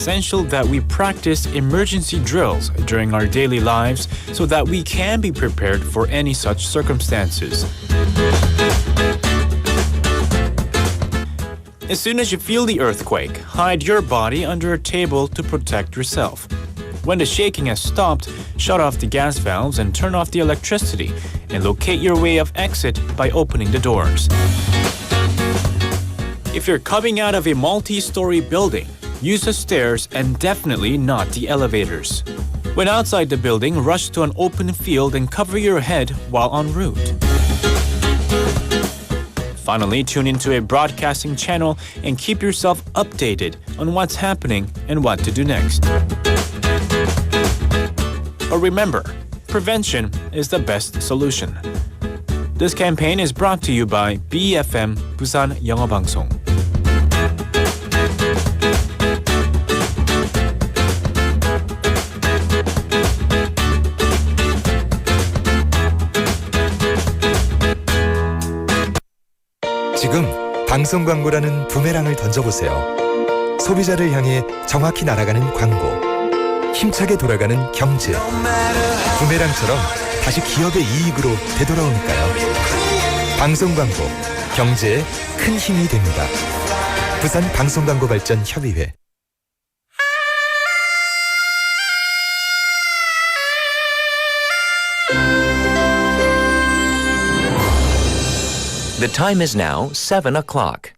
Essential that we practice emergency drills during our daily lives so that we can be prepared for any such circumstances. As soon as you feel the earthquake, hide your body under a table to protect yourself. When the shaking has stopped, shut off the gas valves and turn off the electricity, and locate your way of exit by opening the doors. If you're coming out of a multi-story building, use the stairs and definitely not the elevators. When outside the building, rush to an open field and cover your head while en route. Finally, tune into a broadcasting channel and keep yourself updated on what's happening and what to do next. Or remember, prevention is the best solution. This campaign is brought to you by BFM 부산영어방송. 지금 방송 광고라는 부메랑을 던져보세요. 소비자를 향해 정확히 날아가는 광고. 힘차게 돌아가는 경제. 부메랑처럼 다시 기업의 이익으로 되돌아오니까요. 방송 광고, 경제에 큰 힘이 됩니다. 부산 방송광고발전협의회. The time is now 7 o'clock.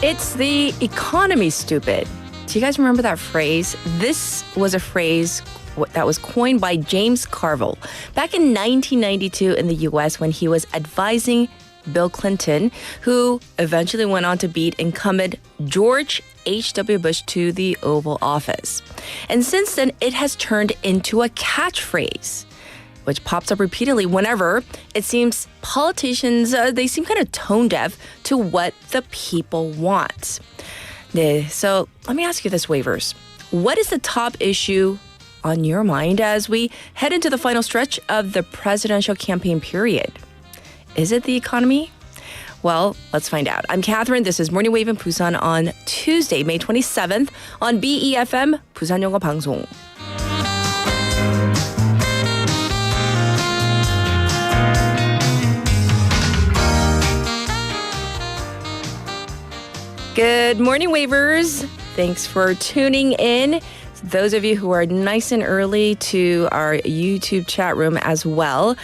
It's the economy, stupid. Do you guys remember that phrase? This was a phrase that was coined by James Carville back in 1992 in the U.S. when he was advising Bill Clinton, who eventually went on to beat incumbent George H.W. Bush to the Oval Office. And since then, it has turned into a catchphrase, which pops up repeatedly whenever it seems politicians, they seem kind of tone deaf to what the people want. 네, so let me ask you this, Waivers. What is the top issue on your mind as we head into the final stretch of the presidential campaign period? Is it the economy? Well, let's find out. I'm Catherine. This is Morning Wave in Busan on Tuesday, May 27th on BEFM 부산영어방송. Good morning, Wavers. Thanks for tuning in. Those of you who are nice and early to our YouTube chat room as well.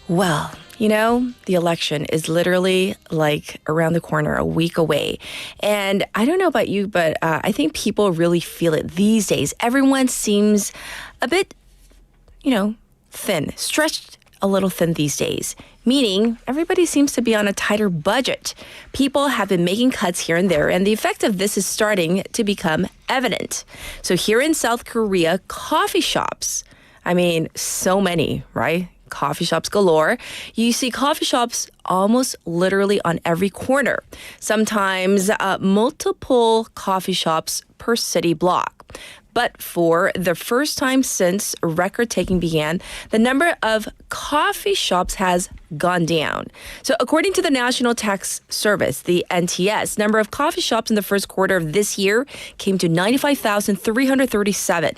Well, you know, the election is literally like around the corner, a week away. And I don't know about you, but I think people really feel it these days. Everyone seems a bit, thin, stretched a little thin these days, meaning everybody seems to be on a tighter budget. People have been making cuts here and there, and the effect of this is starting to become evident. So here in South Korea, coffee shops, so many, right? Coffee shops galore. You see coffee shops almost literally on every corner. Sometimes multiple coffee shops per city block. But for the first time since record-taking began, the number of coffee shops has gone down. So according to the National Tax Service, the NTS, number of coffee shops in the first quarter of this year came to 95,337.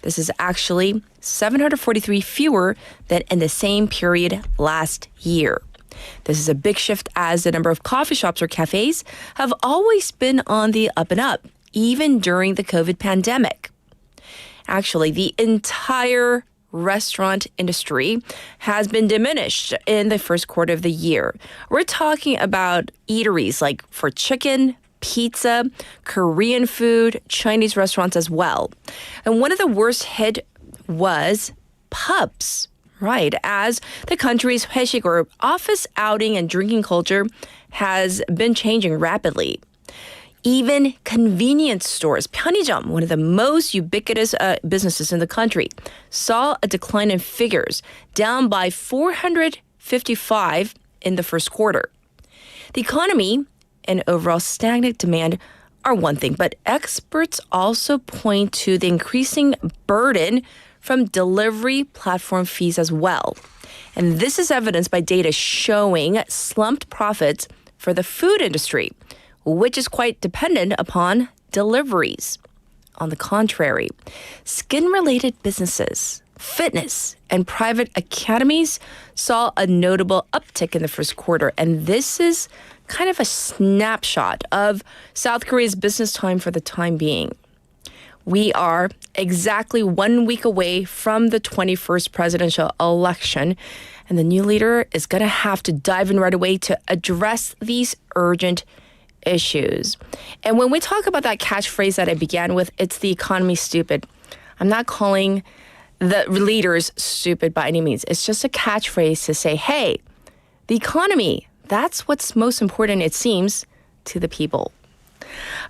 This is actually 743 fewer than in the same period last year. This is a big shift as the number of coffee shops or cafes have always been on the up and up, even during the COVID pandemic. Actually, the entire restaurant industry has been diminished in the first quarter of the year. We're talking about eateries like for chicken, pizza, Korean food, Chinese restaurants as well. And one of the worst hit was pubs, right? As the country's 회식 or office outing and drinking culture has been changing rapidly. Even convenience stores, 편의점, one of the most ubiquitous businesses in the country, saw a decline in figures, down by 455 in the first quarter. The economy and overall stagnant demand are one thing, but experts also point to the increasing burden from delivery platform fees as well. And this is evidenced by data showing slumped profits for the food industry, which is quite dependent upon deliveries. On the contrary, skin-related businesses, fitness, and private academies saw a notable uptick in the first quarter, and this is kind of a snapshot of South Korea's business time for the time being. We are exactly 1 week away from the 21st presidential election, and the new leader is going to have to dive in right away to address these urgent issues. And when we talk about that catchphrase that I began with, it's the economy stupid. I'm not calling the leaders stupid by any means. It's just a catchphrase to say, hey, the economy, that's what's most important, it seems, to the people.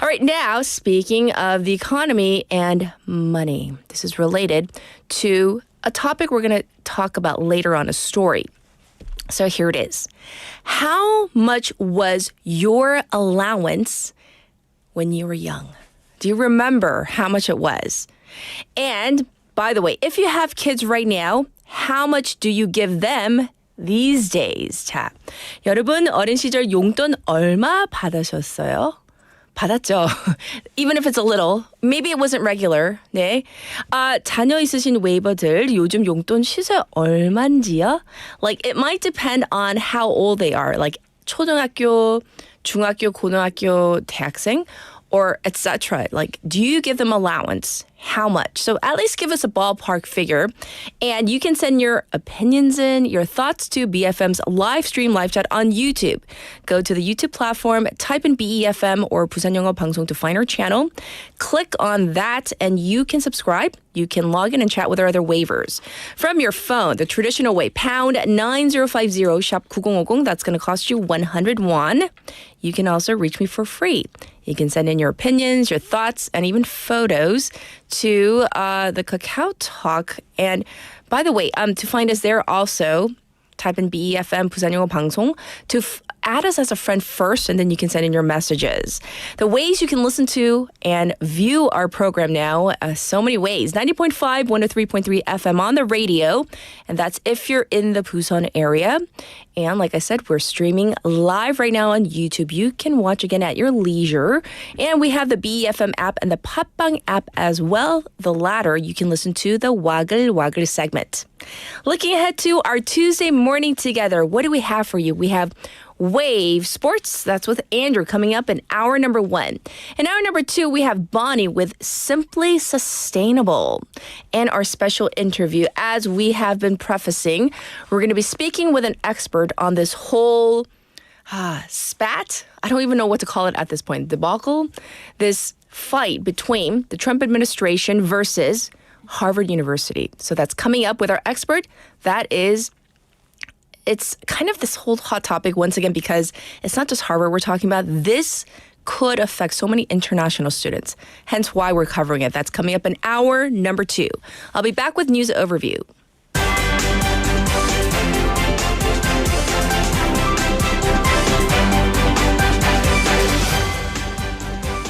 All right, now, speaking of the economy and money, this is related to a topic we're going to talk about later on, a story. So here it is. How much was your allowance when you were young? Do you remember how much it was? And by the way, if you have kids right now, how much do you give them these days? 자, 여러분 어린 시절 용돈 얼마 받으셨어요? 받았죠. Even if it's a little. Maybe it wasn't regular. 네. 자녀 있으신 웨이버들 요즘 용돈 시세 얼만지요? Like it might depend on how old they are. Like 초등학교, 중학교, 고등학교, 대학생 or etc. Like do you give them allowance? How much? So at least give us a ballpark figure. And you can send your opinions in, your thoughts to BFM's live stream, live chat on YouTube. Go to the YouTube platform, type in BEFM or 부산영어방송 to find our channel. Click on that and you can subscribe. You can log in and chat with our other waivers. From your phone, the traditional way, pound 9050, shop 9050. That's going to cost you 100 won. You can also reach me for free. You can send in your opinions, your thoughts, and even photos to the Kakao Talk. And by the way, to find us there also, type in BEFM 부산영어방송 to add us as a friend first, and then you can send in your messages. The ways you can listen to and view our program now, so many ways. 90.5, 103.3 FM on the radio, and that's if you're in the Busan area. And like I said, we're streaming live right now on YouTube. You can watch again at your leisure. And we have the BEFM app and the Patbang app as well. The latter, you can listen to the 와글와글 segment. Looking ahead to our Tuesday morning together, what do we have for you? We have Wave Sports, that's with Andrew, coming up in hour number 1. In hour number 2, we have Bonnie with Simply Sustainable. And our special interview, as we have been prefacing, we're going to be speaking with an expert on this whole spat. I don't even know what to call it at this point. Debacle. This fight between the Trump administration versus Harvard University. So that's coming up with our expert. It's kind of this whole hot topic once again because it's not just Harvard we're talking about. This could affect so many international students, hence why we're covering it. That's coming up in hour number 2. I'll be back with news overview.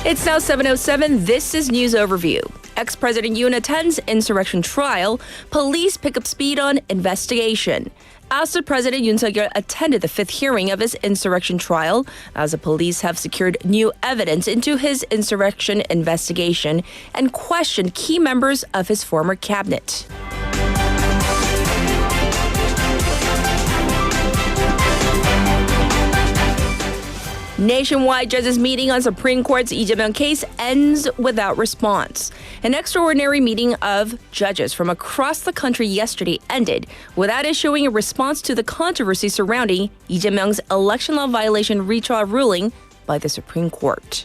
It's now 7:07. This is News Overview. Ex-President Yoon attends insurrection trial. Police pick up speed on investigation. Ousted President Yoon Suk-yeol attended the 5th hearing of his insurrection trial as the police have secured new evidence into his insurrection investigation and questioned key members of his former cabinet. Nationwide judges meeting on Supreme Court's Lee Jae-myung case ends without response. An extraordinary meeting of judges from across the country yesterday ended without issuing a response to the controversy surrounding Lee Jae-myung's election law violation retrial ruling by the Supreme Court.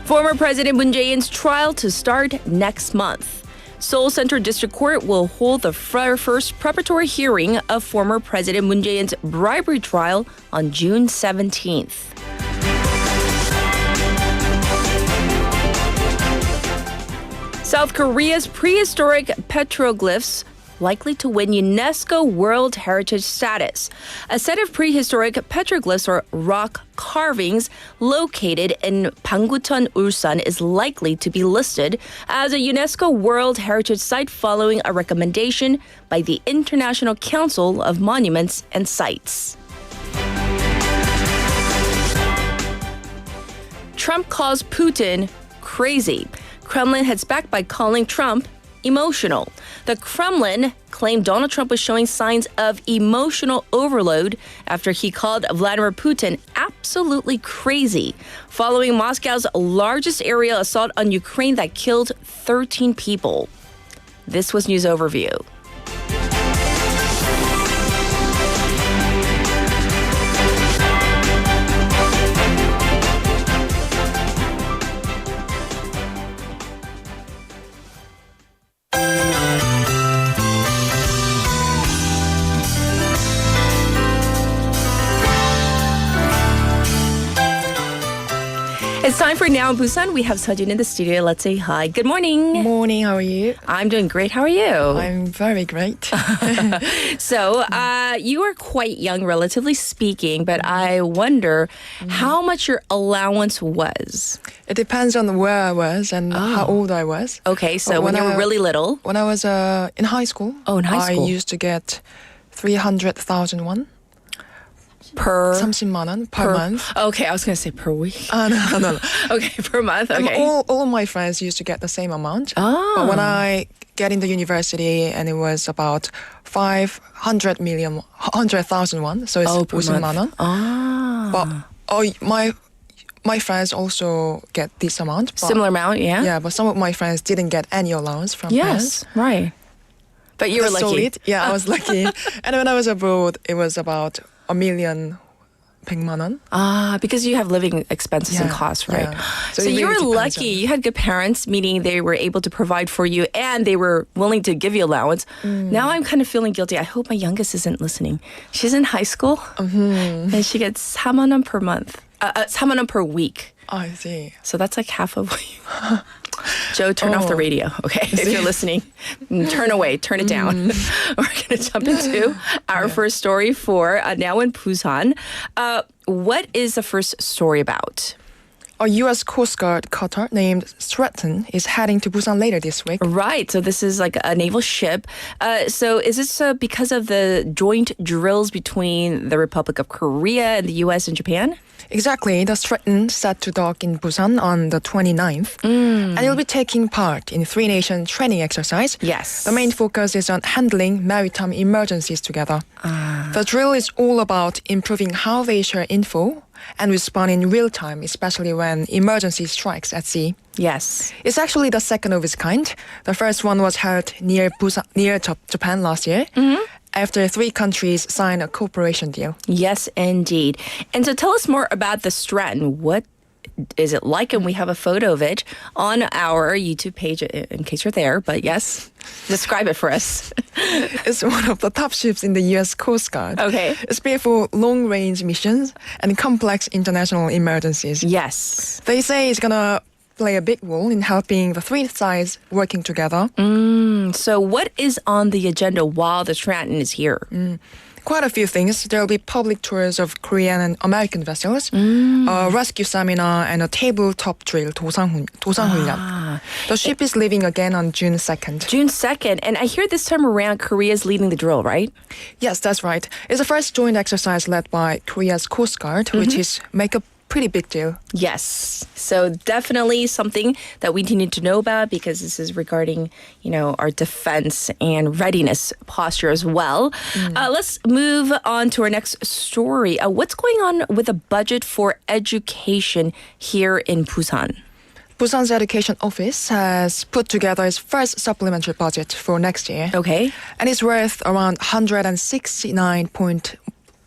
Former President Moon Jae-in's trial to start next month. Seoul Central District Court will hold the first preparatory hearing of former President Moon Jae-in's bribery trial on June 17th. South Korea's prehistoric petroglyphs likely to win UNESCO World Heritage status. A set of prehistoric petroglyphs or rock carvings located in Banggucheon, Ulsan is likely to be listed as a UNESCO World Heritage Site following a recommendation by the International Council of Monuments and Sites. Trump calls Putin crazy. Kremlin heads back by calling Trump emotional. The Kremlin claimed Donald Trump was showing signs of emotional overload after he called Vladimir Putin absolutely crazy, following Moscow's largest aerial assault on Ukraine that killed 13 people. This was News Overview. It's time for Now in Busan. We have Sejun in the studio. Let's say hi. Good morning. Morning, how are you? I'm doing great. How are you? I'm very great. So, you are quite young, relatively speaking, but I wonder how much your allowance was. It depends on where I was and how old I was. Okay, so when you were really little. When I was in high school, in high school. I used to get 300,000 won. Per 30만 원 per month. Okay, I was going to say per week. No. Okay, per month. And Okay. all my friends used to get the same amount. But when I get into university, and it was about 100,000 won, so it's per 50만 month. 원. But my friends also get this amount. But, Similar amount, yeah? Yeah, but some of my friends didn't get any allowance from Yes, right. But you were parents. lucky. Solid. Yeah, I was lucky. And when I was abroad, it was about 1,100,000 원. Because you have living expenses and costs, right? Yeah. So it you really were depends lucky. You had good parents, meaning they were able to provide for you and they were willing to give you allowance. Now I'm kind of feeling guilty. I hope my youngest isn't listening. She's in high school and she gets 4만 원 per month. 4만 원 per week. I see. So that's like half of what you... Joe, turn off the radio, okay? If you're listening, turn away, turn it down. We're going to jump into our first story for Now in Busan. What is the first story about? A U.S. Coast Guard cutter named Stratton is heading to Busan later this week. Right, so this is like a naval ship. So is this because of the joint drills between the Republic of Korea and the U.S. and Japan? Exactly. The Stratton set to dock in Busan on the 29th. And it will be taking part in three-nation training exercise. Yes. The main focus is on handling maritime emergencies together. The drill is all about improving how they share info and respond in real time, especially when emergency strikes at sea. Yes. It's actually the second of its kind. The first one was held near Japan last year. After 3 countries signed a cooperation deal. Yes, indeed. And so tell us more about the Stratton. What is it like? And we have a photo of it on our YouTube page in case you're there. But yes, describe it for us. It's one of the top ships in the U.S. Coast Guard. Okay. It's built for long-range missions and complex international emergencies. Yes. They say it's going to play a big role in helping the 3 sides working together. So what is on the agenda while the Stratton is here? Quite a few things. There will be public tours of Korean and American vessels, a rescue seminar, and a tabletop drill, 도상훈련. The ship is leaving again on June 2nd. June 2nd. And I hear this time around Korea's leading the drill, right? Yes, that's right. It's the first joint exercise led by Korea's Coast Guard, which is make a pretty big deal. Yes. So definitely something that we need to know about because this is regarding, our defense and readiness posture as well. Let's move on to our next story. What's going on with the budget for education here in Busan? Busan's education office has put together its first supplementary budget for next year. Okay. And it's worth around 169.1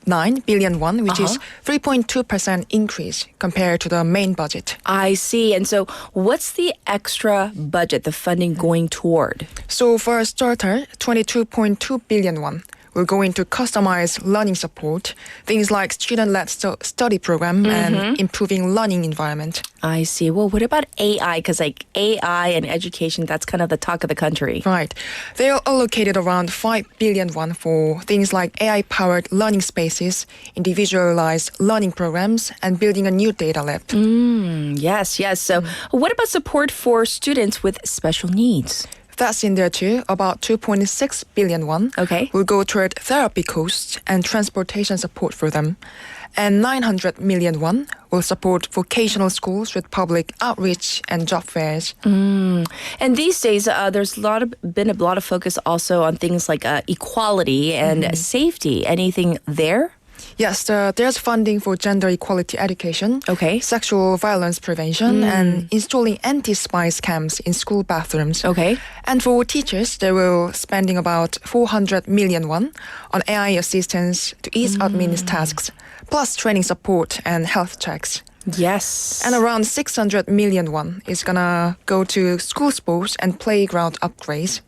billion won, which is 3.2% increase compared to the main budget. I see. And so what's the extra budget, the funding going toward? So for a starter, 22.2 billion won will go into customized learning support, things like student-led study program and improving learning environment. I see. Well, what about AI? Because like AI and education, that's kind of the talk of the country. Right. They are allocated around 5 billion won for things like AI-powered learning spaces, individualized learning programs, and building a new data lab. Yes. So what about support for students with special needs? That's in there too. About 2.6 billion won will go toward therapy costs and transportation support for them. And 900 million won will support vocational schools with public outreach and job fairs. And these days, there's been a lot of focus also on things like equality and safety. Anything there? Yes, there's funding for gender equality education, sexual violence prevention, and installing anti-spy cams in school bathrooms. And for teachers, they will spending about 400 million won on AI assistance to ease admin tasks, plus training support and health checks. Yes. And around 600 million won is gonna go to school sports and playground upgrades.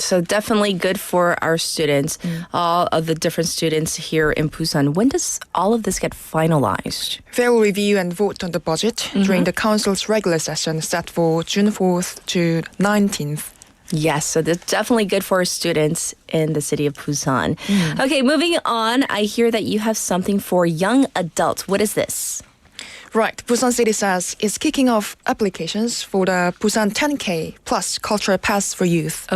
So definitely good for our students, all of the different students here in Busan. When does all of this get finalized? They will review and vote on the budget during the council's regular session set for June 4th to 19th. Yes, so that's definitely good for our students in the city of Busan. Okay, moving on, I hear that you have something for young adults. What is this? Right, Busan City says it's kicking off applications for the Busan 10K plus cultural pass for youth.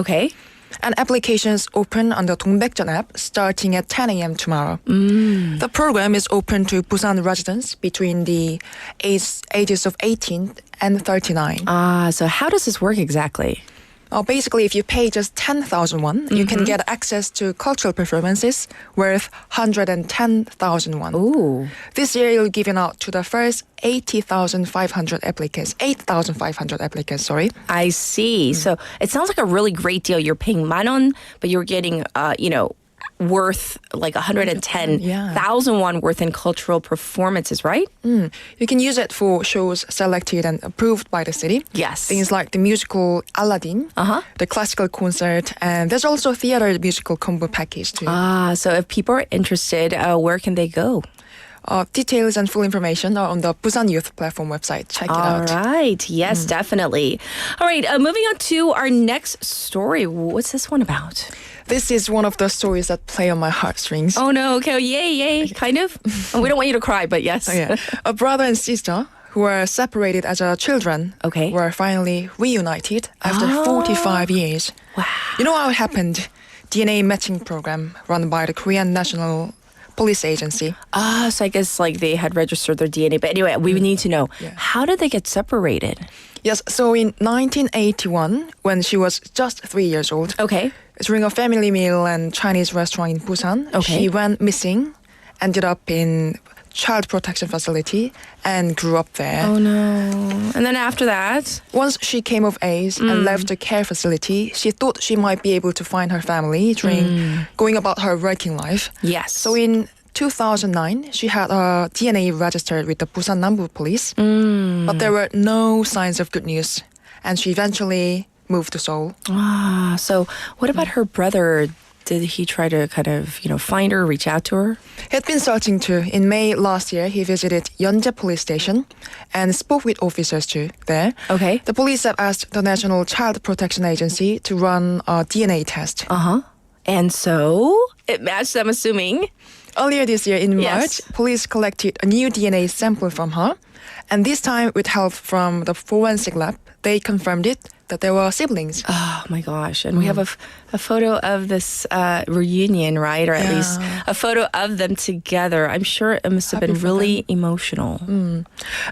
And applications open on the Dongbekjeon app starting at 10 a.m. tomorrow. The program is open to Busan residents between the ages of 18 and 39. So how does this work exactly? Basically, if you pay just 10,000 won, you can get access to cultural performances worth 110,000 won. Ooh. This year, you'll given out to the first 8,500 applicants, sorry. I see. So it sounds like a really great deal. You're paying 만원, but you're getting, worth like 110,000 won worth in cultural performances, right? You can use it for shows selected and approved by the city. Yes. Things like the musical Aladdin, the classical concert, and there's also theater musical combo package too. So if people are interested, where can they go? Details and full information are on the Busan Youth Platform website. Check it out. All right. Yes, definitely. All right. Moving on to our next story. What's this one about? This is one of the stories that play on my heartstrings. Oh, no. Okay. Yay. Kind of. We don't want you to cry, but yes. A brother and sister who were separated as children were finally reunited after 45 years. Wow. You know how it happened? DNA matching program run by the Korean National Police Agency. So I guess like they had registered their DNA. But anyway, we need to know, how did they get separated? Yes, so in 1981, when she was just 3 years old, during a family meal and Chinese restaurant in Busan, she went missing, ended up in child protection facility and grew up there. Oh no. And then after that? Once she came of age and left the care facility, she thought she might be able to find her family during going about her working life. Yes. So in 2009, she had her DNA registered with the Busan Nambu police, but there were no signs of good news, and she eventually moved to Seoul. So what about her brother? Did he try to kind of, find her, reach out to her? He had been searching too. In May last year, he visited Yeonje police station and spoke with officers too there. The police have asked the National Child Protection Agency to run a DNA test. And so it matched, I'm assuming. Earlier this year in March, police collected a new DNA sample from her. And this time, with help from the forensic lab, they confirmed that they were siblings. Oh my gosh. And we have a photo of this reunion, right? Or at least a photo of them together. I'm sure it must have been really emotional.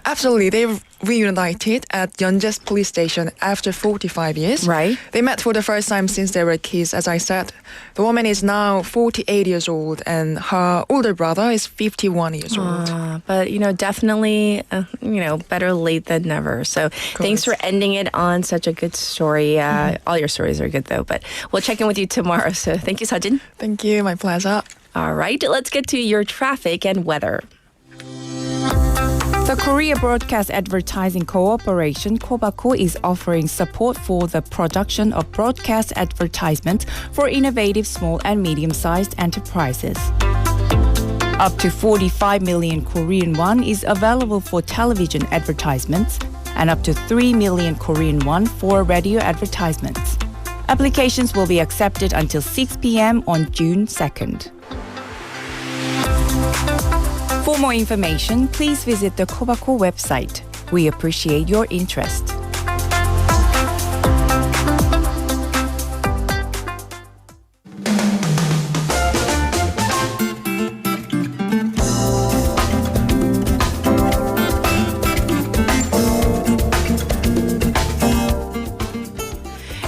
Absolutely. They reunited at Yeonje's police station after 45 years. Right. They met for the first time since they were kids, as I said. The woman is now 48 years old and her older brother is 51 years old. But, definitely, better late than never. So thanks for ending it on such a good story. All your stories are good, though. But we'll check in with you tomorrow. So thank you, Sajin. Thank you. My pleasure. All right, let's get to your traffic and weather. The Korea Broadcast Advertising Cooperation (KBO) is offering support for the production of broadcast advertisements for innovative small and medium-sized enterprises. Up to 45 million Korean won is available for television advertisements and up to 3 million Korean won for radio advertisements. Applications will be accepted until 6 p.m. on June 2nd. For more information, please visit the KBO website. We appreciate your interest.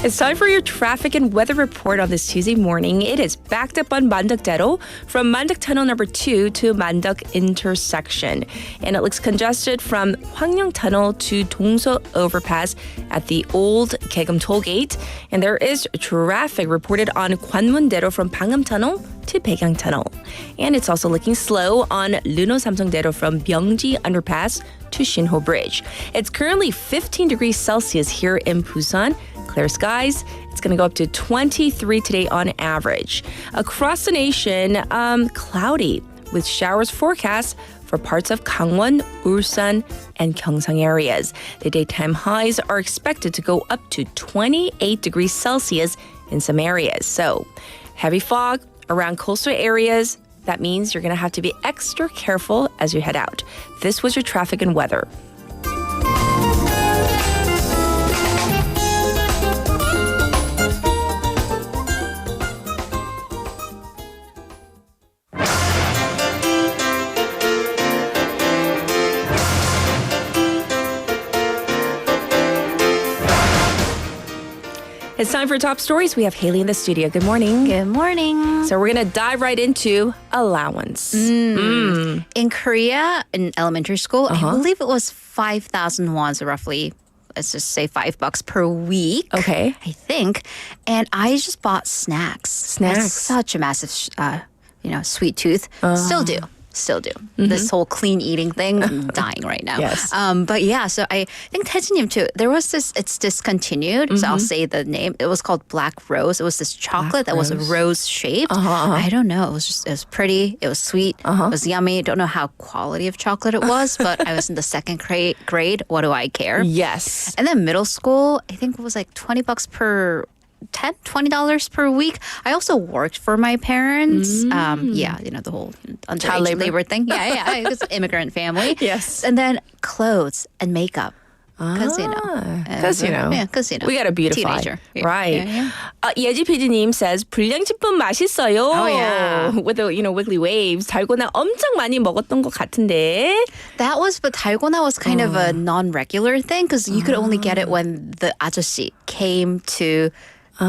It's time for your traffic and weather report on this Tuesday morning. It is backed up on Manduk-daedo from Manduk Tunnel number 2 to Manduk intersection. And it looks congested from Hwangryong Tunnel to Dongso Overpass at the old Kaegum Tollgate. And there is traffic reported on Gwanmun-daedo from Pangnam Tunnel to Baegang Tunnel. And it's also looking slow on Luno-Samsung-daedo from Byungji Underpass to Shinho Bridge. It's currently 15 degrees Celsius here in Busan. Clear skies. It's going to go up to 23 today on average. Across the nation, cloudy with showers forecast for parts of Gangwon, Ulsan, and Gyeongsang areas. The daytime highs are expected to go up to 28 degrees Celsius in some areas. So, heavy fog around coastal areas. That means you're going to have to be extra careful as you head out. This was your traffic and weather. It's time for top stories. We have Haley in the studio. Good morning. Good morning. So we're going to dive right into allowance. In Korea, in elementary school, I believe it was 5,000 won, so roughly, let's just say $5 per week. Okay. I think. And I just bought snacks. I have such a massive, sweet tooth. Still do. This whole clean eating thing, I'm dying right now. Yes. But yeah, so I think Taeji님 too, there was this, it's discontinued, so I'll say the name. It was called Black Rose. It was this chocolate that was rose shaped. I don't know. It was pretty. It was sweet. It was yummy. I don't know how quality of chocolate it was, but I was in the second grade. What do I care? Yes. And then middle school, I think it was like $20 per $20 per week. I also worked for my parents. The whole Child labor thing. Yeah. It was an immigrant family. Yes. And then clothes and makeup. Because, we got to beautify. Teenager. Right. Yeah. 예지 PD님 says, 불량식품 맛있어요. Oh, yeah. With the, wiggly waves. 달고나 엄청 많이 먹었던 것 같은데. But 달고나 was kind of a non-regular thing because you could only get it when the 아저씨 came to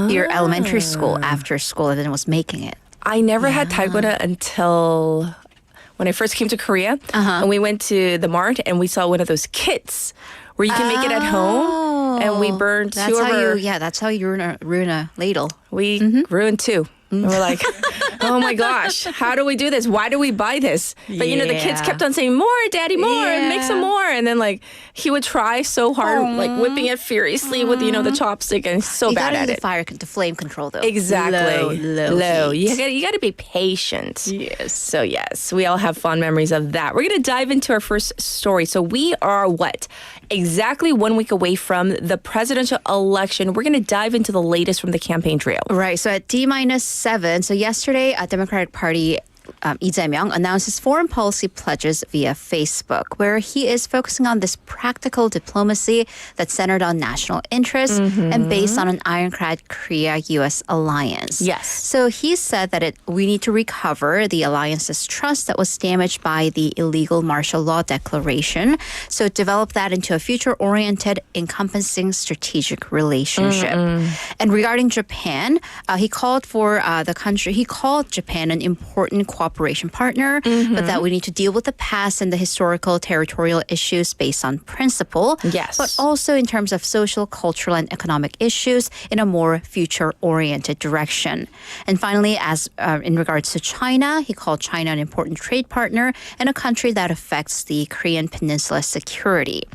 your elementary school after school and then was making it. I never had 달고나 until when I first came to Korea. And we went to the mart and we saw one of those kits where you can make it at home. And we burned two of our... That's how you ruin a ladle. We ruined two. And we're like, oh my gosh, how do we do this? Why do we buy this? But the kids kept on saying, more, daddy, more, make some more. And then he would try so hard, whipping it furiously with, the chopstick and he's so bad at it. The flame control though. Exactly. Low. You got to be patient. Yes. So yes, we all have fond memories of that. We're going to dive into our first story. So we are exactly 1 week away from the presidential election. We're going to dive into the latest from the campaign trail. Right. So at D-7, so yesterday, Democratic Party Lee Jae-myung announced his foreign policy pledges via Facebook, where he is focusing on this practical diplomacy that's centered on national interest and based on an ironclad Korea-U.S. alliance. Yes. So he said that we need to recover the alliance's trust that was damaged by the illegal martial law declaration. So develop that into a future-oriented, encompassing strategic relationship. And regarding Japan, he called Japan an important cooperation partner, but that we need to deal with the past and the historical territorial issues based on principle. Yes. But also in terms of social, cultural, and economic issues in a more future-oriented direction. And finally, as in regards to China, he called China an important trade partner and a country that affects the Korean Peninsula security.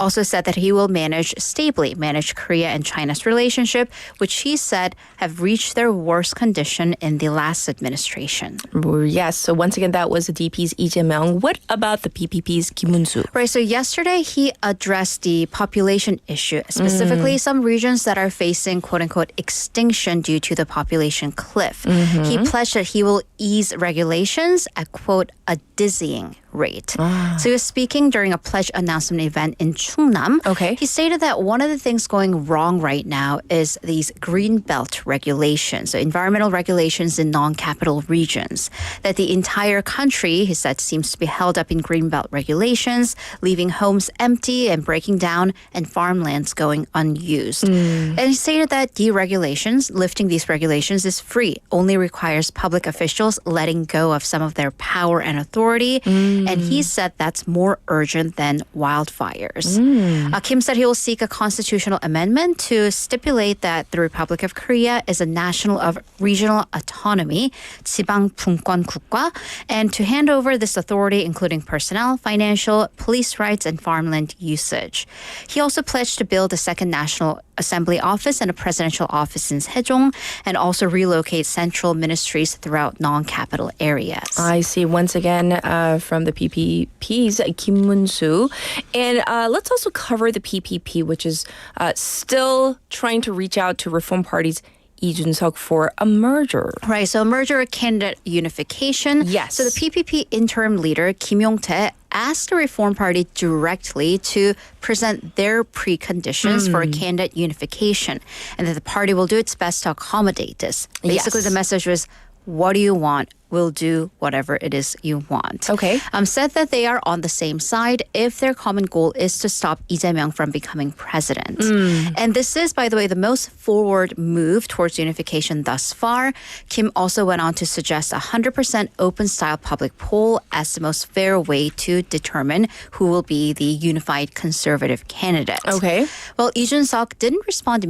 Also said that he will stably manage Korea and China's relationship, which he said have reached their worst condition in the last administration. Yes, so once again, that was the DP's Lee Jae-myung. What about the PPP's Kim Moon-soo? Right, so yesterday he addressed the population issue, specifically some regions that are facing quote-unquote extinction due to the population cliff. He pledged that he will ease regulations at quote a dizzying rate. So he was speaking during a pledge announcement event in Chungnam. Okay. He stated that one of the things going wrong right now is these green belt regulations, so environmental regulations in non-capital regions. That the entire country, he said, seems to be held up in green belt regulations, leaving homes empty and breaking down and farmlands going unused. And he stated that lifting these regulations is free, only requires public officials letting go of some of their power and authority. And he said that's more urgent than wildfires. Kim said he will seek a constitutional amendment to stipulate that the Republic of Korea is a national of regional autonomy, 지방 분권 국가, and to hand over this authority, including personnel, financial, police rights, and farmland usage. He also pledged to build a second National Assembly office and a presidential office in Sejong, and also relocate central ministries throughout non-capital areas. I see. Once again, from the PPP's Kim Moon-soo. And let's also cover the PPP, which is still trying to reach out to Reform Party's Lee Jun-seok for a merger. Right, so merger candidate unification. Yes. So the PPP interim leader, Kim Yong-tae, asked the Reform Party directly to present their preconditions for a candidate unification, and that the party will do its best to accommodate this. Basically, the message was, what do you want? We'll do whatever it is you want. Okay. Said that they are on the same side if their common goal is to stop Lee Jae-myung from becoming president. And this is, by the way, the most forward move towards unification thus far. Kim also went on to suggest a 100% open-style public poll as the most fair way to determine who will be the unified conservative candidate. Okay. Well, Lee Jun-seok didn't respond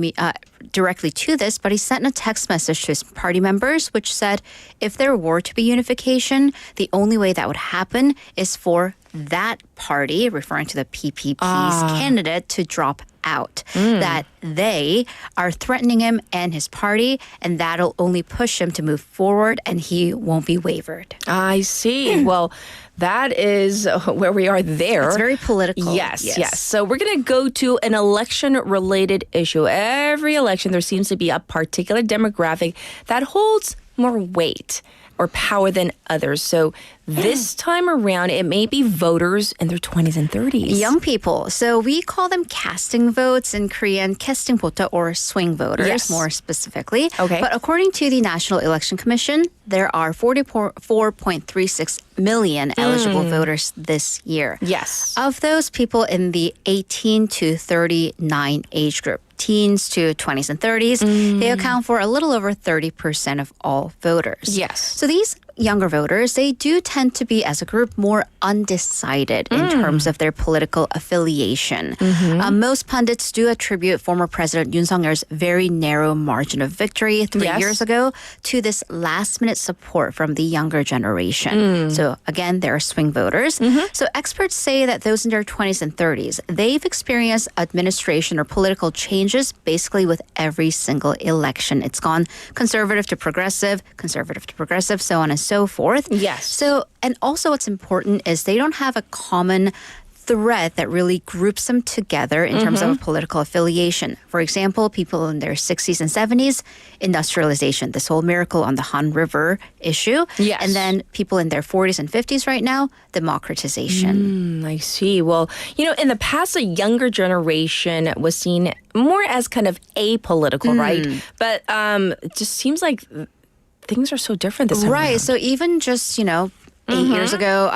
directly to this, but he sent a text message to his party members, which said, if there were to be unification, the only way that would happen is for that party, referring to the PPP's candidate, to drop out. That they are threatening him and his party, and that'll only push him to move forward, and he won't be wavered. I see. Well, that is where we are there. It's very political. Yes. So we're going to go to an election-related issue. Every election, there seems to be a particular demographic that holds more weight or power than others. So this time around, it may be voters in their 20s and 30s. Young people. So we call them casting votes in Korean, casting보다, or swing voters, more specifically. Okay. But according to the National Election Commission, there are 44.36 million eligible voters this year. Yes. Of those, people in the 18 to 39 age group, teens to 20s and 30s, they account for a little over 30% of all voters. Yes. So these younger voters, they do tend to be, as a group, more undecided in terms of their political affiliation. Most pundits do attribute former President Yoon Suk-yeol's very narrow margin of victory 3 years ago to this last-minute support from the younger generation. So again, there are swing voters. So experts say that those in their 20s and 30s, they've experienced administration or political changes basically with every single election. It's gone conservative to progressive, so on and so forth. Yes. So, and also what's important is they don't have a common thread that really groups them together in terms of a political affiliation. For example, people in their 60s and 70s, industrialization, this whole miracle on the Han River issue. Yes. And then people in their 40s and 50s right now, democratization. I see. Well, in the past, the younger generation was seen more as kind of apolitical, right? But it just seems like things are so different this time Right. around. So even just, 8 years ago,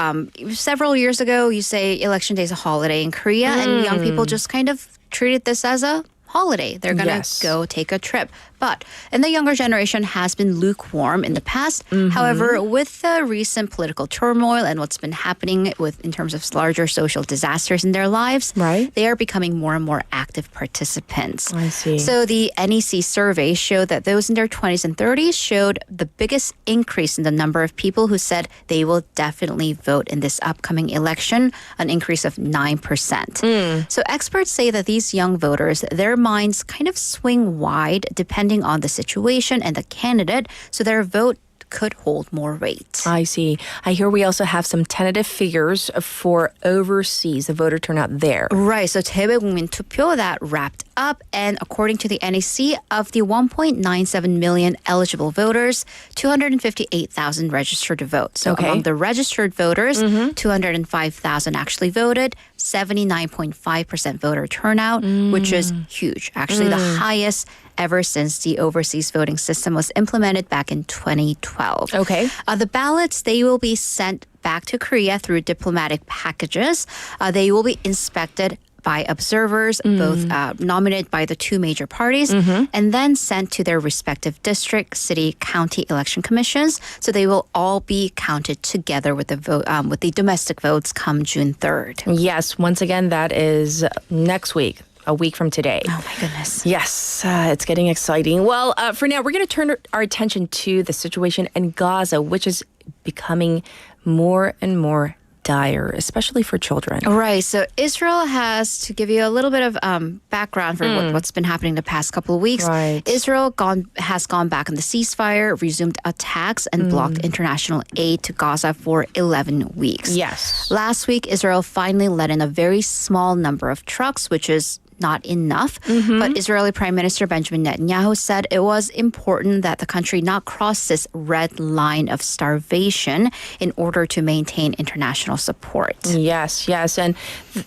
several years ago, you say election day is a holiday in Korea, and young people just kind of treated this as a holiday. They're going to go take a trip. But in the younger generation has been lukewarm in the past. However, with the recent political turmoil and what's been happening in terms of larger social disasters in their lives, Right. they are becoming more and more active participants. I see. So the NEC survey showed that those in their 20s and 30s showed the biggest increase in the number of people who said they will definitely vote in this upcoming election, an increase of 9%. So experts say that these young voters, their minds kind of swing wide depending on the situation and the candidate, so their vote could hold more weight. I see. I hear we also have some tentative figures for overseas, the voter turnout there. Right, so 대외국민 투표 that wrapped up, and according to the NEC, of the 1.97 million eligible voters, 258,000 registered to vote. So Okay. among the registered voters, 205,000 actually voted, 79.5% voter turnout, which is huge. Actually, the highest ever since the overseas voting system was implemented back in 2012. Okay. The ballots, they will be sent back to Korea through diplomatic packages. They will be inspected by observers, both nominated by the two major parties, and then sent to their respective district, city, county election commissions. So they will all be counted together with the vote, with the domestic votes come June 3rd. Yes, once again, that is next week. A week from today. Oh my goodness. Yes, it's getting exciting. Well, for now, we're going to turn our attention to the situation in Gaza, which is becoming more and more dire, especially for children. Right. So Israel has, to give you a little bit of background for what's been happening the past couple of weeks, Right. Israel has gone back on the ceasefire, resumed attacks, and blocked international aid to Gaza for 11 weeks. Yes. Last week, Israel finally let in a very small number of trucks, which is not enough. But Israeli Prime Minister Benjamin Netanyahu said it was important that the country not cross this red line of starvation in order to maintain international support. Yes, yes. And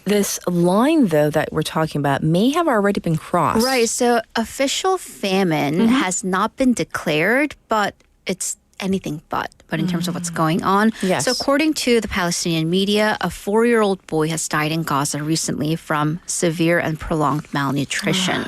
this line, though, that we're talking about may have already been crossed. Right. So official famine has not been declared, but it's anything but in terms of what's going on. Yes. So according to the Palestinian media, a 4-year-old boy has died in Gaza recently from severe and prolonged malnutrition.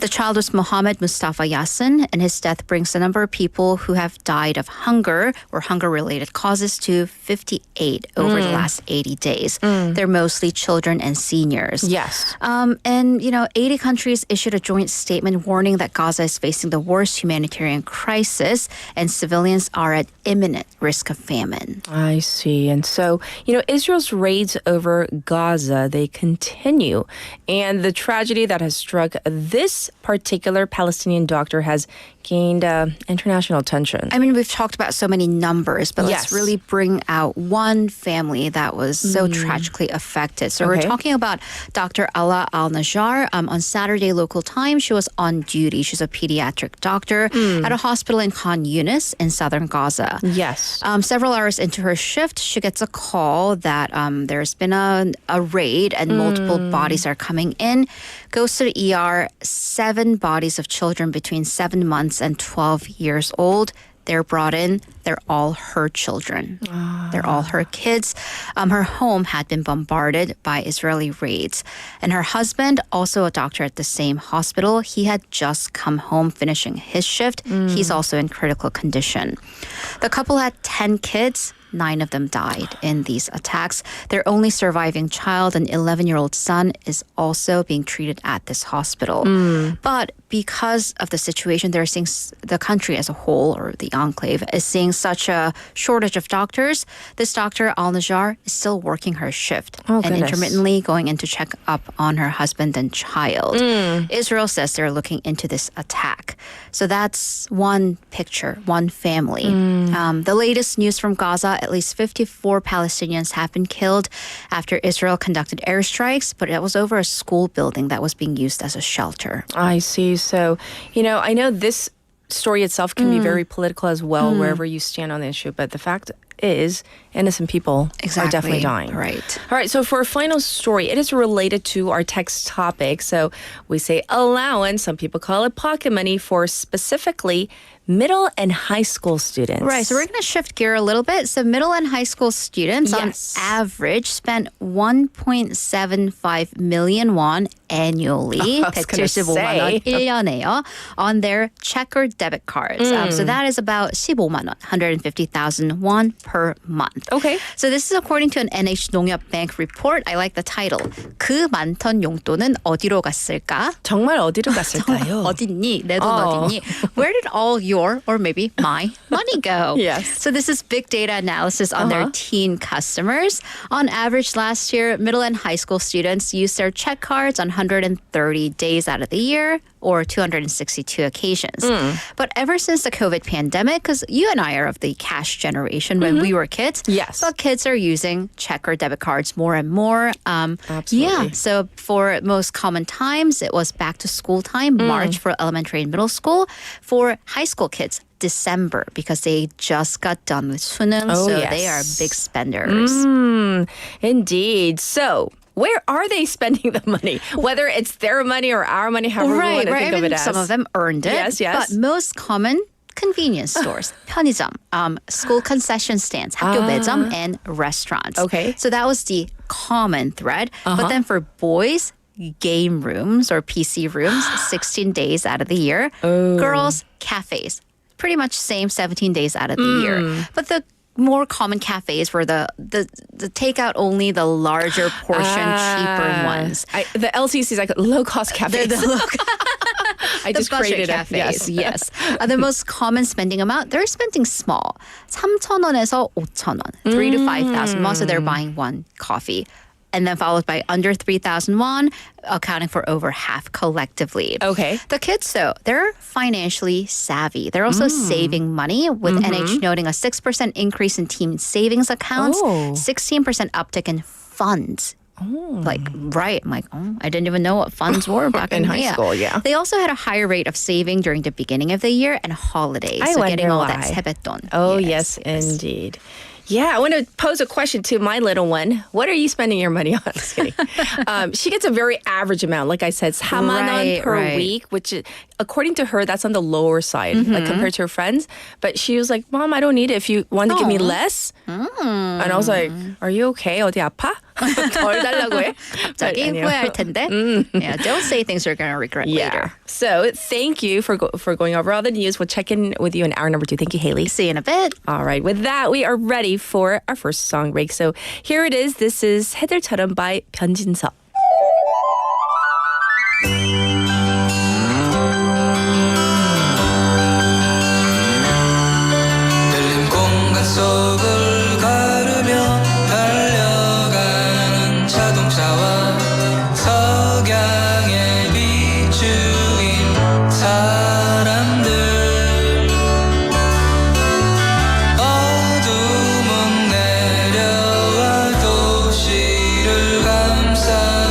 The child was Mohammed Mustafa Yassin, and his death brings the number of people who have died of hunger or hunger-related causes to 58 over the last 80 days. They're mostly children and seniors. Yes. And, 80 countries issued a joint statement warning that Gaza is facing the worst humanitarian crisis and civilians are at imminent risk of famine. I see. And so, Israel's raids over Gaza, they continue. And the tragedy that has struck this particular Palestinian doctor has gained international attention. I mean, we've talked about so many numbers, but Yes. let's really bring out one family that was so tragically affected. So we're Okay. talking about Dr. Ala Al-Najjar. On Saturday local time, she was on duty. She's a pediatric doctor at a hospital in Khan Yunis in southern Gaza. Yes. Several hours into her shift, she gets a call that there's been a raid and multiple bodies are coming in. Goes to the ER, 7 bodies of children between 7 months and 12 years old. They're brought in. They're all her children. They're all her kids. Her home had been bombarded by Israeli raids. And her husband, also a doctor at the same hospital, he had just come home finishing his shift. He's also in critical condition. The couple had 10 kids. 9 of them died in these attacks. Their only surviving child, an 11-year-old son, is also being treated at this hospital. But because of the situation, they're seeing the country as a whole, or the enclave, is seeing such a shortage of doctors. This doctor, Al-Najjar, is still working her shift and goodness. intermittently going in to check up on her husband and child. Israel says they're looking into this attack. So that's one picture, one family. The latest news from Gaza, at least 54 Palestinians have been killed after Israel conducted airstrikes, but it was over a school building that was being used as a shelter. I see. So, I know this story itself can be very political as well, wherever you stand on the issue, but the fact is innocent people are definitely dying. Right. All right, so for a final story, it is related to our text topic. So we say allowance, some people call it pocket money, for specifically middle and high school students. Right, so we're going to shift gear a little bit. So middle and high school students Yes. on average spend 1.75 million won annually, I was gonna 175만 원 say. 1년에요, on their check or debit cards. So that is about 15만 원, 150,000 won per month. Okay. So this is according to an NH 농협bank report. I like the title. 그 많던 용돈은 어디로 갔을까? 정말 어디로 갔을까요? 어딨니? 내 돈 어딨니? Where did all your, or maybe my, money go? Yes. So this is big data analysis on their teen customers. On average last year, middle and high school students used their check cards on 130 days out of the year, or 262 occasions. But ever since the COVID pandemic, because you and I are of the cash generation when we were kids, Yes. but kids are using check or debit cards more and more. Absolutely. Yeah, so for most common times, it was back to school time, March for elementary and middle school. For high school kids, December, because they just got done with 수능, Oh, so yes. they are big spenders. Indeed. So, where are they spending the money? Whether it's their money or our money, however we want to think I of mean, it as. some of them earned it. Yes, yes. But most common, convenience stores, 편의점, school concession stands, 학교 매점, and restaurants. Okay. So that was the common thread. But then for boys, game rooms or PC rooms, 16 days out of the year. Girls, cafes, pretty much same 17 days out of the year. But the more common cafes were the takeout only, the larger portion, cheaper ones. The LCCs, like low-cost cafes. I The just budget created cafes, it. yes. The most common spending amount, they're spending small. 3,000원에서 5,000원, 3 to 5,000 won, so they're buying one coffee. And then followed by under 3,000 won, accounting for over half collectively. Okay. The kids, though, they're financially savvy. They're also saving money, with NH noting a 6% increase in teen savings accounts, 16% uptick in funds. Like, right. I'm like, I didn't even know what funds were back In high school, yeah. They also had a higher rate of saving during the beginning of the year and holidays. I so wonder getting all why. that 세뱃돈. Oh, yes, indeed. Yeah, I want to pose a question to my little one. What are you spending your money on? Just kidding. She gets a very average amount. Like I said, 4만 원 Right, per right. week, which is, according to her, that's on the lower side, like compared to her friends. But she was like, Mom, I don't need it. If you want to give me less. And I was like, are you okay? 어디 아파? 덜 달라고 해? But 갑자기 anyhow. 후회할 텐데. Yeah, don't say things you're going to regret later. So thank you for going over all the news. We'll check in with you in hour number 2. Thank you, Haley. See you in a bit. All right. With that, we are ready for our first song break. So here it is. This is 해들처럼 by 변진섭. 열린 공간 속을 가르며 달려가는 자동차와 석양에 비추인 사람들 어둠은 내려와 도시를 감싸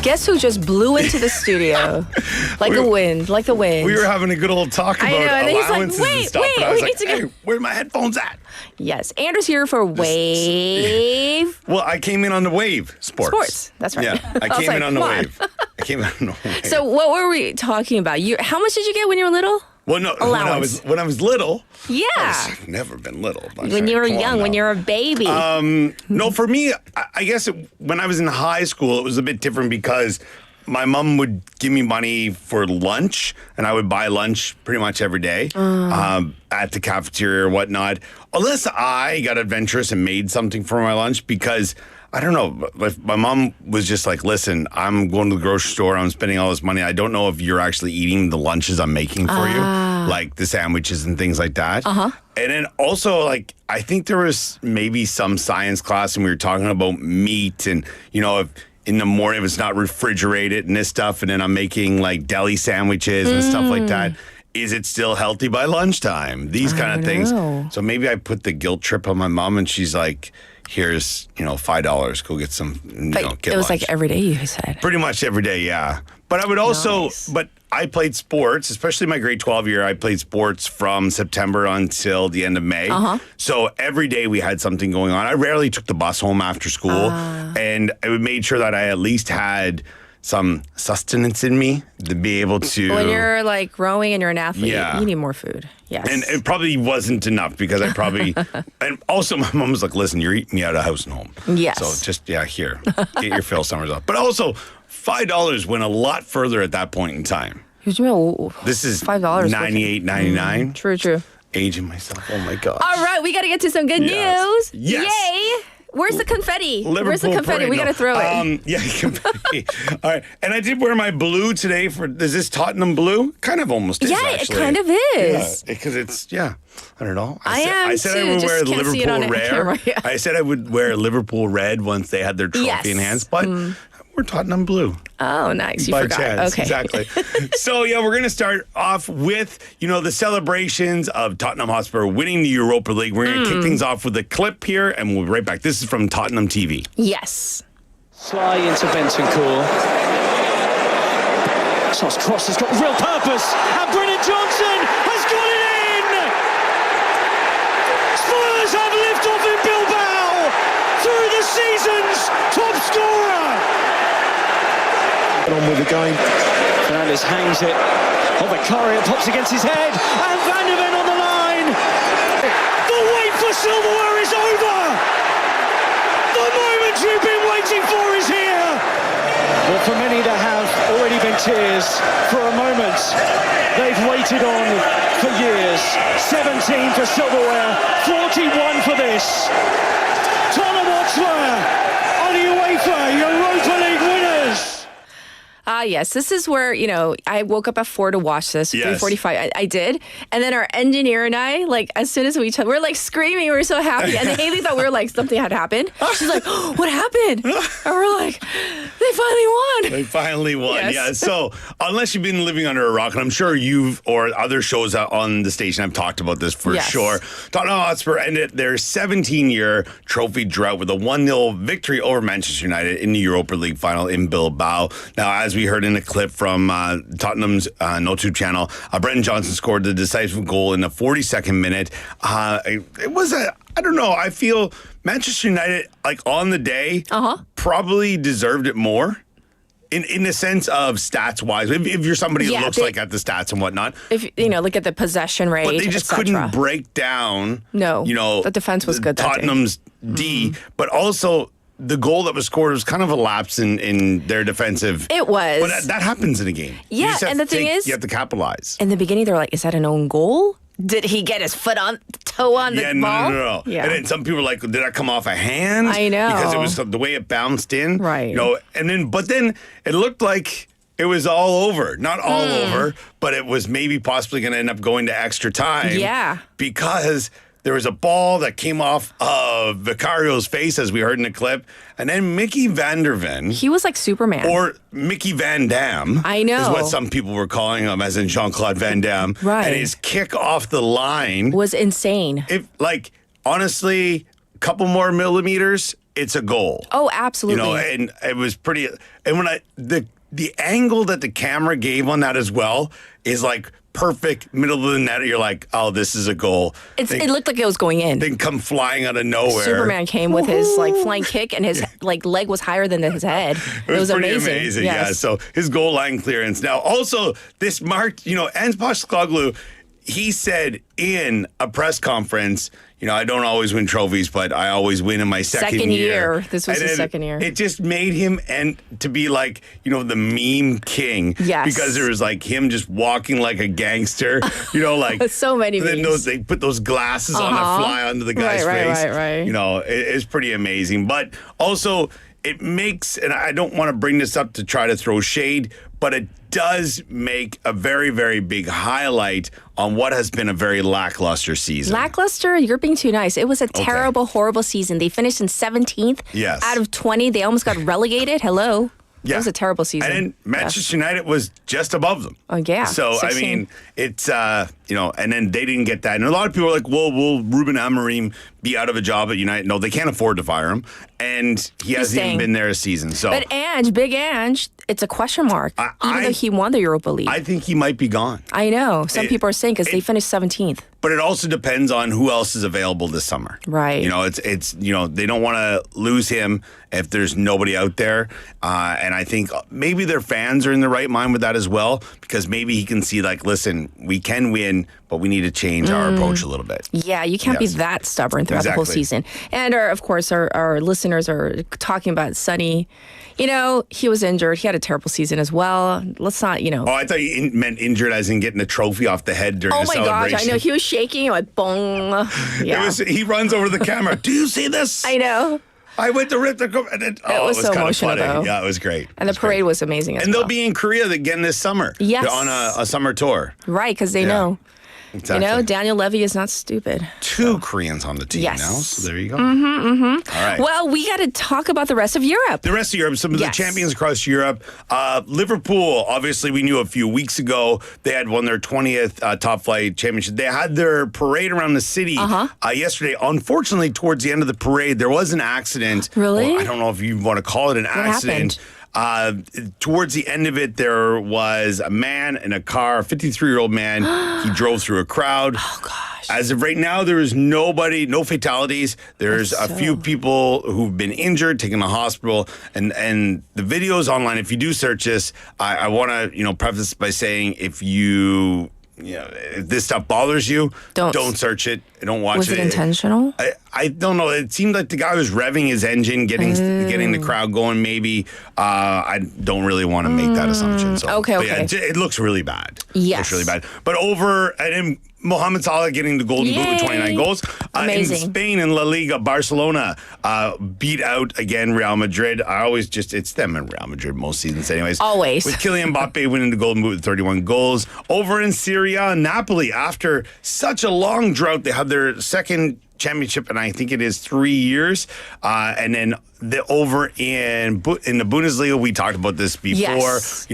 Guess who just blew into the studio like the wind, like the wind. We were having a good old talk about I know, and then he's like, allowances and wait, stuff. wait, and I was we like, need to go. hey, where are my headphones at? Yes, Andrew's here for Wave. Well, I came in on the Wave Sports. That's right. Yeah, I was came like, in on the come on. Wave. I came in on the Wave. So what were we talking about? How much did you get when you were little? well, no, allowance. when I was little, Yeah. I've never been little. but When you were come on young, when now. you were a baby. No, for me, I guess when I was in high school, it was a bit different because my mom would give me money for lunch, and I would buy lunch pretty much every day at the cafeteria or whatnot, unless I got adventurous and made something for my lunch because I don't know. My mom was just like, listen, I'm going to the grocery store. I'm spending all this money. I don't know if you're actually eating the lunches I'm making for you, like the sandwiches and things like that. And then also, like, I think there was maybe some science class and we were talking about meat and, you know, if in the morning if it's not refrigerated and this stuff, and then I'm making like deli sandwiches and stuff like that. Is it still healthy by lunchtime? These kind of things. know. So maybe I put the guilt trip on my mom and she's like, here's, $5. Go get some, but get it was lunch. like every day, you said. Pretty much every day, yeah. But I would also, Nice. but I played sports, especially my grade 12 year. I played sports from September until the end of May. So every day we had something going on. I rarely took the bus home after school. And I made sure that I at least had some sustenance in me to be able to. When you're like growing and you're an athlete, Yeah. you need more food. Yes. And it probably wasn't enough because I probably, and also my mom was like, listen, you're eating me out of house and home. Yes. So just, here, get your Phil Summers off. But also, $5 went a lot further at that point in time. 요즘에 This is $5. 98, 99. True. Aging myself. Oh my God. All right, we got to get to some good Yes. news. Yes. Yay. Where's the confetti? Where's the Liverpool confetti? parade. We got to throw it. Yeah, confetti. All right. And I did wear my blue today is this Tottenham blue? Kind of almost is, Yeah, actually. it kind of is. Yeah, because it's, I don't know. I said am I would too, wear just can't see it on Liverpool camera, red. yeah. I said I would wear Liverpool red once they had their trophy Yes. in hands, but we're Tottenham blue. Oh, nice. You By forgot. chance, Okay. exactly. So, we're going to start off with, the celebrations of Tottenham Hotspur winning the Europa League. We're going to kick things off with a clip here, and we'll be right back. This is from Tottenham TV. Yes. Sly into Bentancur. Sauce cross has got real purpose, and Brennan Johnson has got it in! Spurs have liftoff in Bilbao through the season's top scorer! On with the game. Fernandes hangs it. Vicario pops against his head, and Van de Ven on the line. The wait for silverware is over. The moment you've been waiting for is here. Well, for many there have already been tears for a moment they've waited on for years. 17 for silverware, 41 for this. Tottenham Hotspur are the UEFA Europa League winners. Yes, this is where, I woke up at 4 to watch this, Yes. 3:45. I did. And then our engineer and I, like, as soon as we're like screaming, we were so happy. And then Haley thought we were like, something had happened. She's like, oh, what happened? And we're like, they finally won. They finally won. Yes. Yeah. So, unless you've been living under a rock, and I'm sure you've or other shows on the station have talked about this for Yes. sure. Tottenham Hotspur ended their 17-year trophy drought with a 1-0 victory over Manchester United in the Europa League final in Bilbao. Now, as we heard in a clip from Tottenham's YouTube channel, Brennan Johnson scored the decisive goal in the 42nd minute. It was I don't know. I feel Manchester United, like on the day, probably deserved it more. In the sense of stats wise, if you're somebody who looks like at the stats and whatnot, If look at the possession rate, but they just couldn't break down. No, the the defense was good that day. Tottenham's D, but also the goal that was scored was kind of a lapse in their defensive. It was. But that happens in a game. You Yeah, just have and the to thing is, you have to capitalize. in the beginning, they were like, is that an own goal? Did he get his toe on the ball? No. Yeah. And then some people are like, did that come off a hand? I know. Because it was the way it bounced in. Right. But then it looked like it was all over. Not all over, but it was maybe possibly going to end up going to extra time. Yeah. Because there was a ball that came off of Vicario's face, as we heard in the clip, and then Mickey Van der Ven. He was like Superman. Or Mickey Van Damme. I know. Is what some people were calling him, as in Jean-Claude Van Damme. Right. And his kick off the line was insane. honestly, a couple more millimeters, it's a goal. Oh, absolutely. You know, and it was pretty. And when the angle that the camera gave on that as well is like perfect middle of the net. You're like, oh, this is a goal. It looked like it was going in. Then come flying out of nowhere. Superman came with his like flying kick, and his like leg was higher than his head. It was pretty amazing. Yeah. Yes. So his goal line clearance. Now, also this marked, Ange Postecoglou, he said in a press conference, I don't always win trophies, but I always win in my second year. This was his second year. It just made him to be like, the meme king. Yes. Because there was like him just walking like a gangster, like so many memes. They put those glasses on to fly onto the guy's face. Right. It's pretty amazing. But also it makes, and I don't want to bring this up to try to throw shade, but it does make a very, very big highlight on what has been a very lackluster season. Lackluster? You're being too nice. It was a terrible, horrible season. They finished in 17th. Yes. Out of 20. They almost got relegated. Hello. Yeah. It was a terrible season. And then Manchester United was just above them. Oh, yeah. So, 16. I mean, it's, and then they didn't get that. And a lot of people are like, well, will Ruben Amorim be out of a job at United? No, they can't afford to fire him. And he hasn't even been there a season. So, but Big Ange, it's a question mark. Even though he won the Europa League. I think he might be gone. I know. Some people are saying because they finished 17th. But it also depends on who else is available this summer. Right. It's they don't want to lose him if there's nobody out there. And I think maybe their fans are in the right mind with that as well, because maybe he can see like, listen, we can win, but we need to change our approach a little bit. Yeah, you can't be that stubborn throughout the whole season. And of course, our listeners are talking about Sonny. He was injured. He had a terrible season as well. Let's not, Oh, I thought you meant injured as in getting a trophy off the head during the celebration. Oh my gosh, I know. He was shaking. Like, bong. Yeah. He runs over the camera. Do you see this? I know. I went to rip the... It was so kind emotional, of funny. though. Yeah, it was great. And the parade was amazing as well. And they'll be in Korea again this summer. Yes. They're on a summer tour. Right, because they know. Exactly. Daniel Levy is not stupid. Two Koreans on the team now, so there you go. All right. Well, we got to talk about the rest of Europe. The rest of Europe, some of the champions across Europe. Liverpool, obviously, we knew a few weeks ago they had won their 20th top flight championship. They had their parade around the city yesterday. Unfortunately, towards the end of the parade, there was an accident. Really? Well, I don't know if you want to call it an accident. Happened? Towards the end of it, there was a man in a car, a 53-year-old man. He drove through a crowd. Oh, gosh. As of right now, there is no fatalities. There's a few people who've been injured, taken to the hospital, and the videos online. If you do search this, I want to preface by saying if if this stuff bothers you, don't search it. Don't watch it. Was it intentional? I don't know. It seemed like the guy was revving his engine, getting the crowd going. Maybe I don't really want to make that assumption. So, Okay. Yeah, it looks really bad. Yes. It looks really bad. But and Mohamed Salah getting the golden boot with 29 goals. Amazing. In Spain, in La Liga, Barcelona beat out again Real Madrid. It's them and Real Madrid most seasons anyways. Always. With Kylian Mbappe winning the golden boot with 31 goals. Over in Serie A, Napoli, after such a long drought, they had their second championship, and I think it is 3 years. And then over in the Bundesliga, we talked about this before. Yes.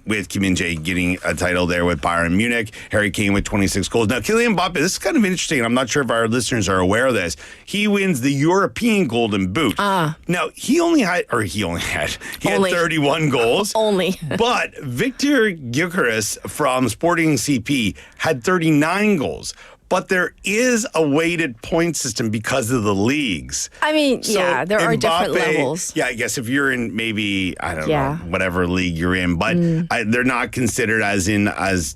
With Kim Min-jae getting a title there with Bayern Munich, Harry Kane with 26 goals. Now, Kylian Mbappe, this is kind of interesting. I'm not sure if our listeners are aware of this. He wins the European Golden Boot. Now, he had 31 goals. Only. But Victor Gyökeres from Sporting CP had 39 goals. But there is a weighted point system because of the leagues. I mean, So there are different Mbappe, levels. Yeah, I guess if you're in maybe, I don't know, whatever league you're in, but they're not considered as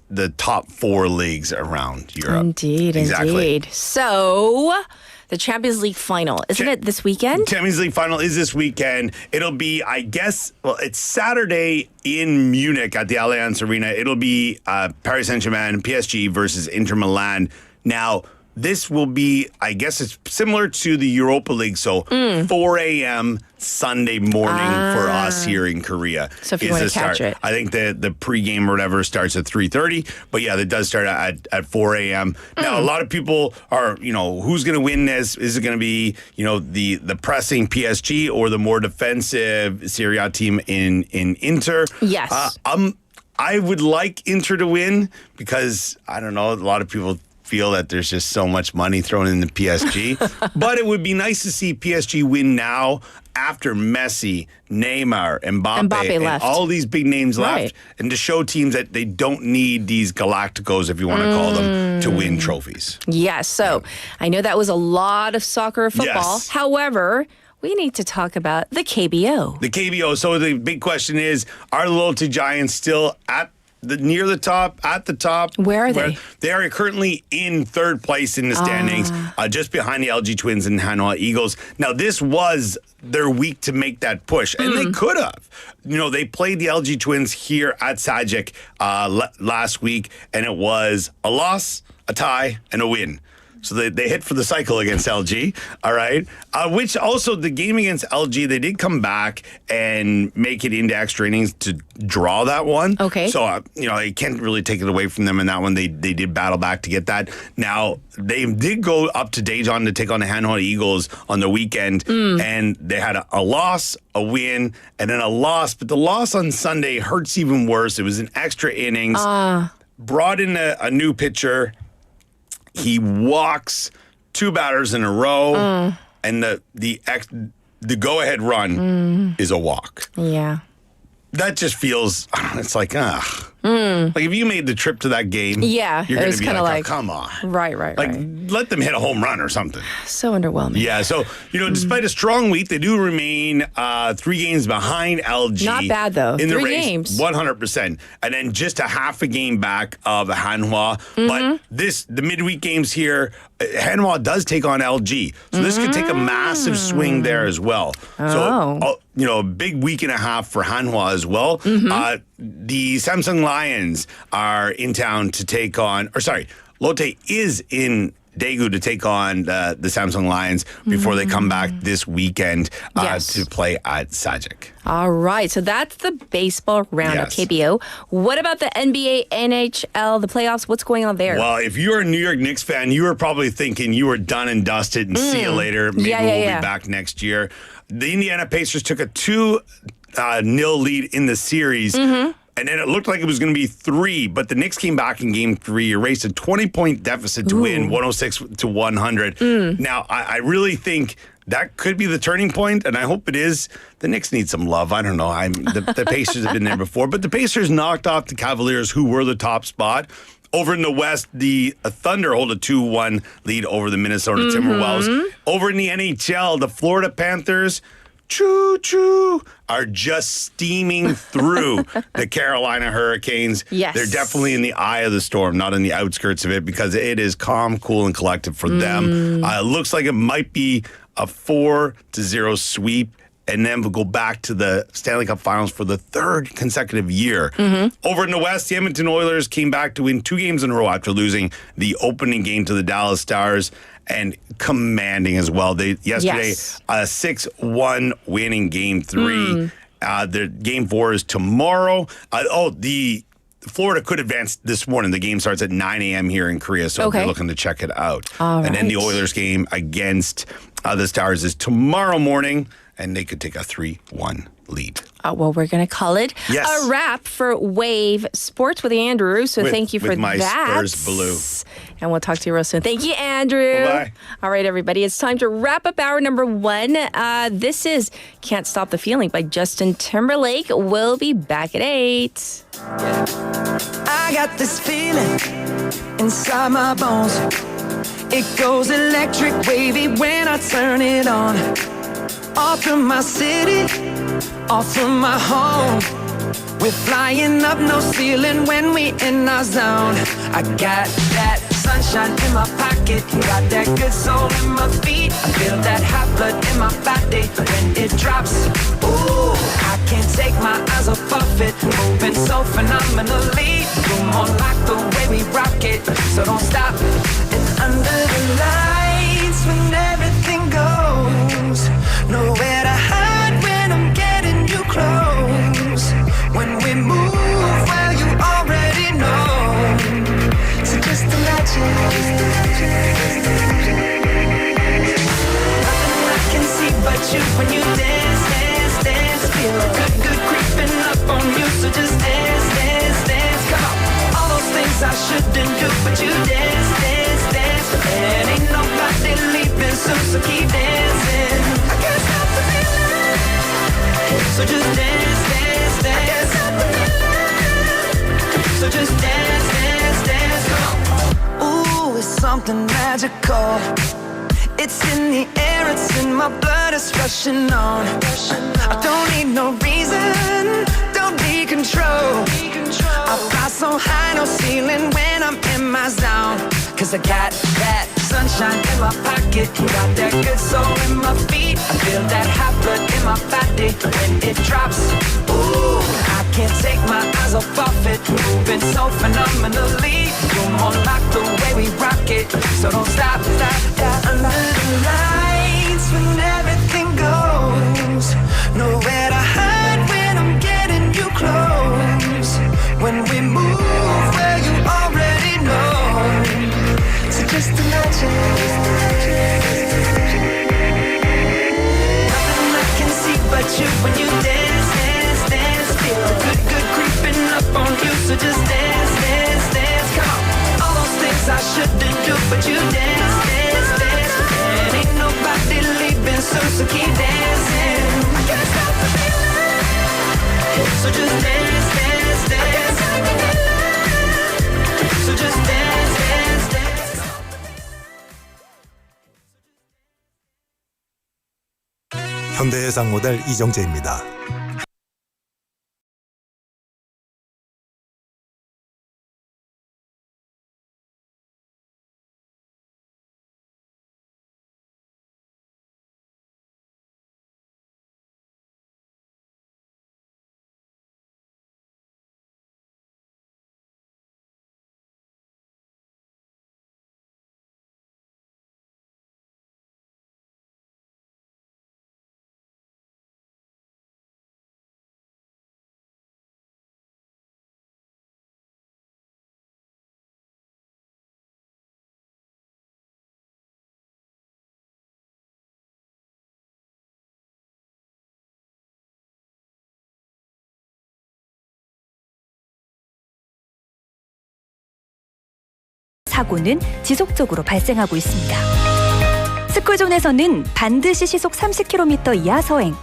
the top 4 leagues around Europe. Indeed. So, the Champions League final, isn't it this weekend? Champions League final is this weekend. It'll be, I guess, it's Saturday in Munich at the Allianz Arena. It'll be Paris Saint-Germain, PSG versus Inter Milan. Now, this will be, I guess it's similar to the Europa League, so 4 a.m. Sunday morning for us here in Korea. So if you want to catch it. I think the pregame or whatever starts at 3:30, but yeah, it does start at 4 a.m. Now, a lot of people are, who's going to win this? Is it going to be, the pressing PSG or the more defensive Serie A team in Inter? Yes. I would like Inter to win because, I don't know, a lot of people feel that there's just so much money thrown into PSG. But it would be nice to see PSG win now after Messi, Neymar, Mbappe and left. all these big names left, and to show teams that they don't need these Galacticos, if you want to call them, to win trophies. Yes. So I know that was a lot of soccer, football. Yes. However, we need to talk about the KBO. The KBO. So the big question is, are the Lotte Giants still near the top, at the top? Where are they? They are currently in third place in the standings, just behind the LG Twins and Hanwha Eagles. Now, this was their week to make that push, and they could have. You know, they played the LG Twins here at Sajik last week, and it was a loss, a tie, and a win. So they hit for the cycle against LG, all right? Which also, the game against LG, they did come back and make it into extra innings to draw that one. Okay. So, you know, you can't really take it away from them in that one. They did battle back to get that. Now, they did go up to Daejeon to take on the Hanwha Eagles on the weekend, and they had a loss, a win, and then a loss. But the loss on Sunday hurts even worse. It was an extra innings. Brought in a new pitcher. He walks 2 batters in a row, and the go-ahead run is a walk. Yeah. That just feels, it's like, Like if you made the trip to that game, Yeah, you're it going was to be kinda like, like- oh, come on. Right. Like, let them hit a home run or something. So underwhelming. Yeah, so, you know, despite a strong week, they do remain 3 games behind LG. Not bad, though. In the 3 race, games. 100%. And then just a half a game back of Hanwha. But the midweek games here, Hanwha does take on LG. So this could take a massive swing there as well. So, you know, a big week and a half for Hanwha as well. The Samsung Lions are in town to take on, Lotte is in Daegu to take on the Samsung Lions before they come back this weekend to play at Sajik. All right. So that's the baseball roundup, Yes. KBO. What about the NBA, NHL, the playoffs? What's going on there? Well, if you're a New York Knicks fan, you were probably thinking you were done and dusted and see you later. Maybe we'll be back next year. The Indiana Pacers took a 2-0 lead in the series. And then it looked like it was going to be 3, but the Knicks came back in game 3, erased a 20-point deficit to win 106-100. Now, I really think that could be the turning point, and I hope it is. The Knicks need some love. I don't know. The Pacers have been there before, but the Pacers knocked off the Cavaliers, who were the top spot. Over in the West, the Thunder hold a 2-1 lead over the Minnesota Timberwolves. Over in the NHL, the Florida Panthers, choo-choo, are just steaming through the Carolina Hurricanes. Yes. They're definitely in the eye of the storm, not in the outskirts of it, because it is calm, cool, and collected for them. It looks like it might be a 4-0 sweep, and then we'll go back to the Stanley Cup Finals for the 3rd consecutive year. Over in the West, the Edmonton Oilers came back to win 2 games in a row after losing the opening game to the Dallas Stars, and commanding as well. Yesterday, a 6-1 win in Game 3. The Game 4 is tomorrow. The Florida could advance this morning. The game starts at 9 a.m. here in Korea, so if you're looking to check it out. And then the Oilers game against the Stars is tomorrow morning, and they could take a 3-1 lead. Well, we're going to call it a wrap for Wave Sports with Andrew. So thank you for with my that. Spurs blue. And we'll talk to you real soon. Thank you, Andrew. Bye-bye. All right, everybody. It's time to wrap up hour number 1. This is Can't Stop the Feeling by Justin Timberlake. We'll be back at 8. I got this feeling inside my bones. It goes electric wavy when I turn it on. Off from my city, off from my home. We're flying up, no ceiling when we in our zone. I got that sunshine in my pocket, got that good soul in my feet. I feel that hot blood in my body when it drops. Ooh, I can't take my eyes off of it, moving so phenomenally. You're more like the way we rock it, so don't stop. And under the lights when everything goes, nowhere to hide when I'm getting you close. When we move, well, you already know. So just imagine. Nothing I can see but you when you dance, dance, dance. Feel good, good creeping up on you. So just dance, dance, dance. Come on. All those things I shouldn't do, but you dance, dance, something magical. It's in the air, it's in my blood, it's rushing on. I don't need no reason, don't need control. I fly so high, no ceiling when I'm in my zone. Cause I got that sunshine in my pocket, got that good soul in my feet. I feel that hot blood in my body when it drops. Ooh, I can't take my eyes off of it, moving so phenomenally. You're more like the way we rock it, so don't stop, stop, stop. Under the lights when everything goes, nowhere to hide when I'm getting you close. When we move where you already know, so just imagine. Nothing I can see but you when you dance, dance, dance. Feel the good, good creeping up on you, so just dance, dance, dance. Come on, all those things I shouldn't do, but you dance, dance, dance. And ain't nobody leaving soon, so keep dancing. I can't stop the feeling, so just dance, dance, dance. So just dance, dance, dance. 현대해상 모델 이정재입니다. 사고는 지속적으로 발생하고 있습니다. 스쿨존에서는 반드시 시속 30km 이하 서행,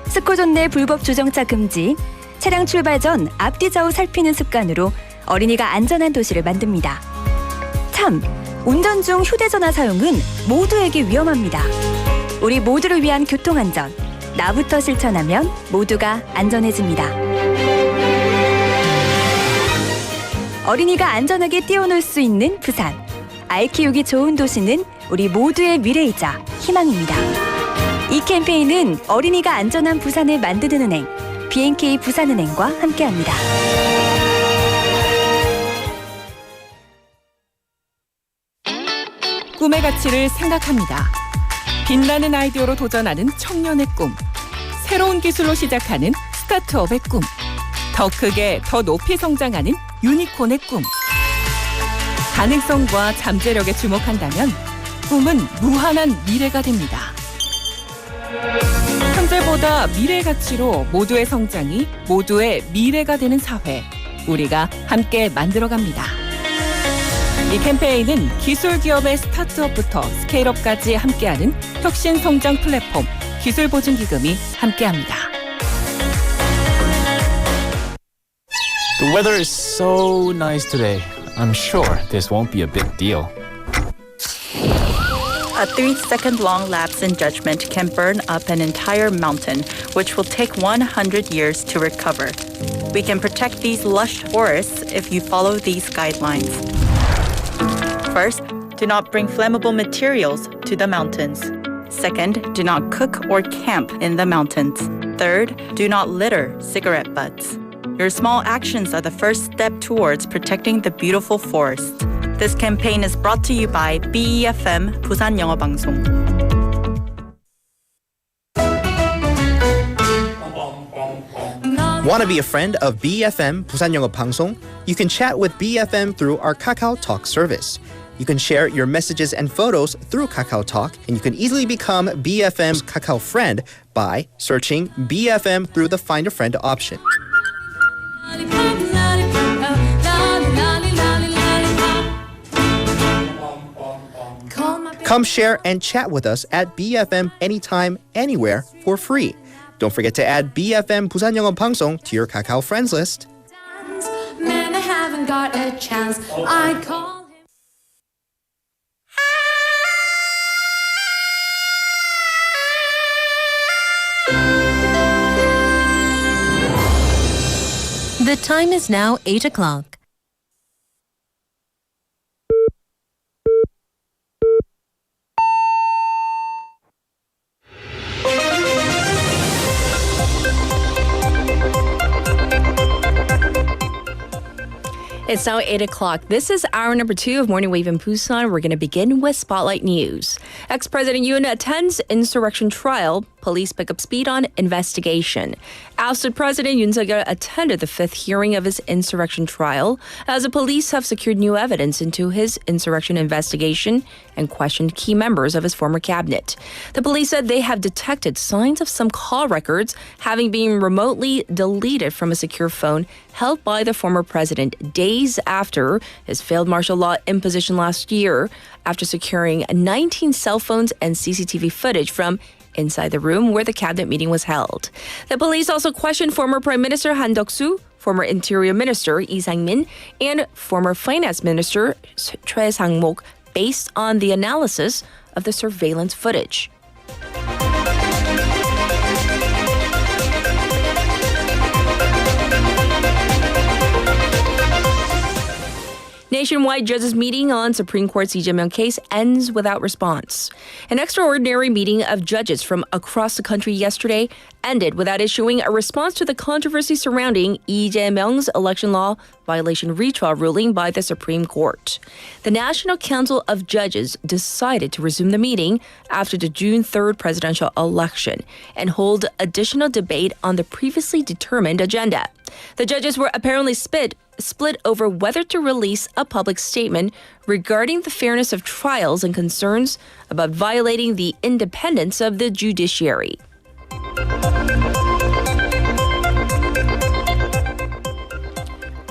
스쿨존 내 불법 주정차 금지, 차량 출발 전 앞뒤 좌우 살피는 습관으로 어린이가 안전한 도시를 만듭니다. 참, 운전 중 휴대전화 사용은 모두에게 위험합니다. 우리 모두를 위한 교통안전, 나부터 실천하면 모두가 안전해집니다. 어린이가 안전하게 뛰어놀 수 있는 부산. 아이 키우기 좋은 도시는 우리 모두의 미래이자 희망입니다. 이 캠페인은 어린이가 안전한 부산을 만드는 은행, B&K 부산은행과 함께합니다. 꿈의 가치를 생각합니다. 빛나는 아이디어로 도전하는 청년의 꿈. 새로운 기술로 시작하는 스타트업의 꿈. 더 크게, 더 높이 성장하는 유니콘의 꿈. 가능성과 잠재력에 주목한다면 꿈은 무한한 미래가 됩니다. 현재보다 미래 가치로 모두의 성장이 모두의 미래가 되는 사회. 우리가 함께 만들어갑니다. 이 캠페인은 기술기업의 스타트업부터 스케일업까지 함께하는 혁신 성장 플랫폼 기술보증기금이 함께합니다. The weather is so nice today. I'm sure this won't be a big deal. A 3-second long lapse in judgment can burn up an entire mountain, which will take 100 years to recover. We can protect these lush forests if you follow these guidelines. First, do not bring flammable materials to the mountains. Second, do not cook or camp in the mountains. Third, do not litter cigarette butts. Your small actions are the first step towards protecting the beautiful forest. This campaign is brought to you by BEFM 부산영어방송. Want to be a friend of BFM 부산영어방송? You can chat with BFM through our Kakao Talk service. You can share your messages and photos through Kakao Talk, and you can easily become BFM's Kakao friend by searching BFM through the Find a Friend option. Come share and chat with us at BFM anytime, anywhere for free. Don't forget to add BFM 부산영어방송 to your Kakao friends list. Man, I haven't got a chance. I call Time is now 8 o'clock. It's now 8 o'clock. This is hour number 2 of Morning Wave in Busan. We're going to begin with Spotlight News. Ex-President Yoon attends insurrection trial. Police pick up speed on investigation. Ousted President Yoon Suk-yeol attended the 5th hearing of his insurrection trial as the police have secured new evidence into his insurrection investigation and questioned key members of his former cabinet. The police said they have detected signs of some call records having been remotely deleted from a secure phone held by the former president days after his failed martial law imposition last year, after securing 19 cell phones and CCTV footage from inside the room where the cabinet meeting was held. The police also questioned former Prime Minister Han Duck-soo, former Interior Minister Lee Sang-min, and former Finance Minister Choi Sang-mok based on the analysis of the surveillance footage. Nationwide judges meeting on Supreme Court's Lee Jae-myung case ends without response. An extraordinary meeting of judges from across the country yesterday ended without issuing a response to the controversy surrounding Lee Jae-myung's election law violation retrial ruling by the Supreme Court. The National Council of Judges decided to resume the meeting after the June 3rd presidential election and hold additional debate on the previously determined agenda. The judges were apparently split over whether to release a public statement regarding the fairness of trials and concerns about violating the independence of the judiciary.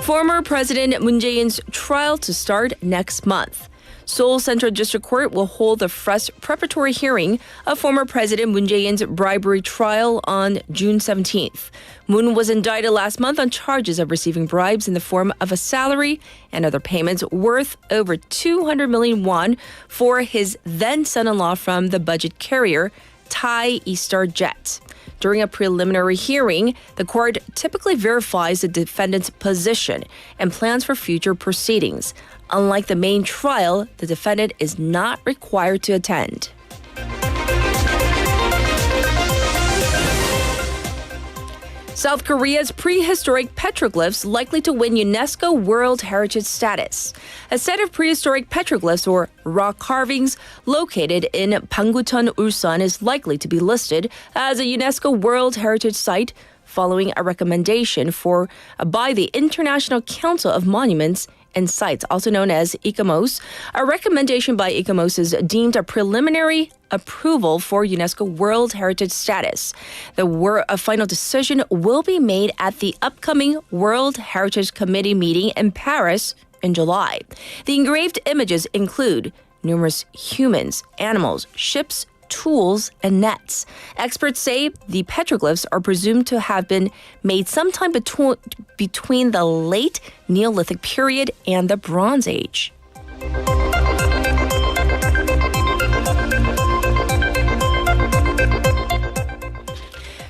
Former President Moon Jae-in's trial to start next month. Seoul Central District Court will hold the first preparatory hearing of former President Moon Jae-in's bribery trial on June 17th. Moon was indicted last month on charges of receiving bribes in the form of a salary and other payments worth over 200 million won for his then son-in-law from the budget carrier Thai Eastar Jet. During a preliminary hearing, the court typically verifies the defendant's position and plans for future proceedings. Unlike the main trial, the defendant is not required to attend. South Korea's prehistoric petroglyphs likely to win UNESCO World Heritage status. A set of prehistoric petroglyphs or rock carvings located in Banggucheon, Ulsan is likely to be listed as a UNESCO World Heritage Site following a recommendation by the International Council of Monuments and Sites, also known as ICOMOS. A recommendation by ICOMOS is deemed a preliminary approval for UNESCO World Heritage status. A final decision will be made at the upcoming World Heritage Committee meeting in Paris in July. The engraved images include numerous humans, animals, ships, tools, and nets. Experts say the petroglyphs are presumed to have been made sometime between the late Neolithic period and the Bronze Age.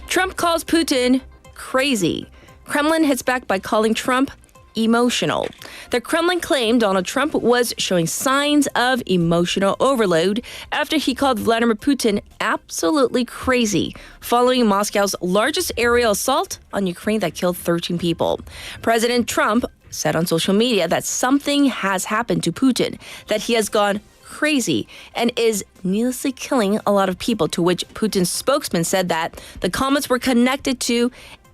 Trump calls Putin crazy. Kremlin hits back by calling Trump emotional. The Kremlin claimed Donald Trump was showing signs of emotional overload after he called Vladimir Putin absolutely crazy following Moscow's largest aerial assault on Ukraine that killed 13 people. President Trump said on social media that something has happened to Putin, that he has gone crazy and is needlessly killing a lot of people, to which Putin's spokesman said that the comments were connected to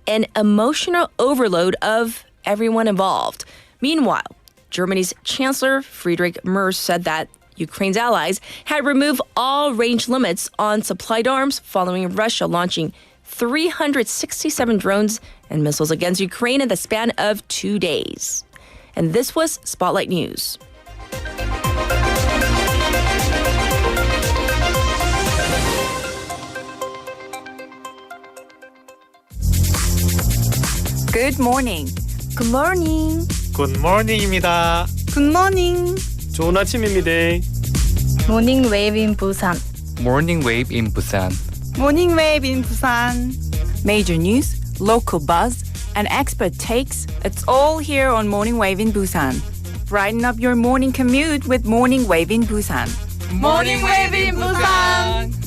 an emotional overload of everyone involved. Meanwhile, Germany's Chancellor Friedrich Merz said that Ukraine's allies had removed all range limits on supplied arms following Russia launching 367 drones and missiles against Ukraine in the span of 2 days. And this was Spotlight News. Good morning. Good morning. 굿모닝입니다. Good morning. 좋은 아침입니다. Morning Wave in Busan. Morning Wave in Busan. Morning Wave in Busan. Major news, local buzz, and expert takes. It's all here on Morning Wave in Busan. Brighten up your morning commute with Morning Wave in Busan. Morning Wave in Busan.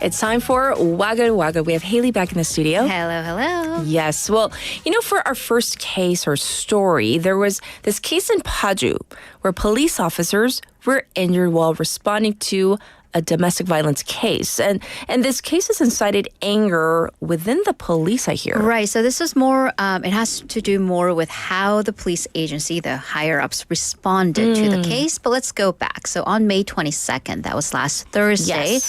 It's time for 와글와글. We have Haley back in the studio. Hello, hello. Yes. Well, for our first case or story, there was this case in Paju where police officers were injured while responding to a domestic violence case. And this case has incited anger within the police, I hear. Right. So this is more, it has to do more with how the police agency, the higher-ups, responded to the case. But let's go back. So on May 22nd, that was last Thursday,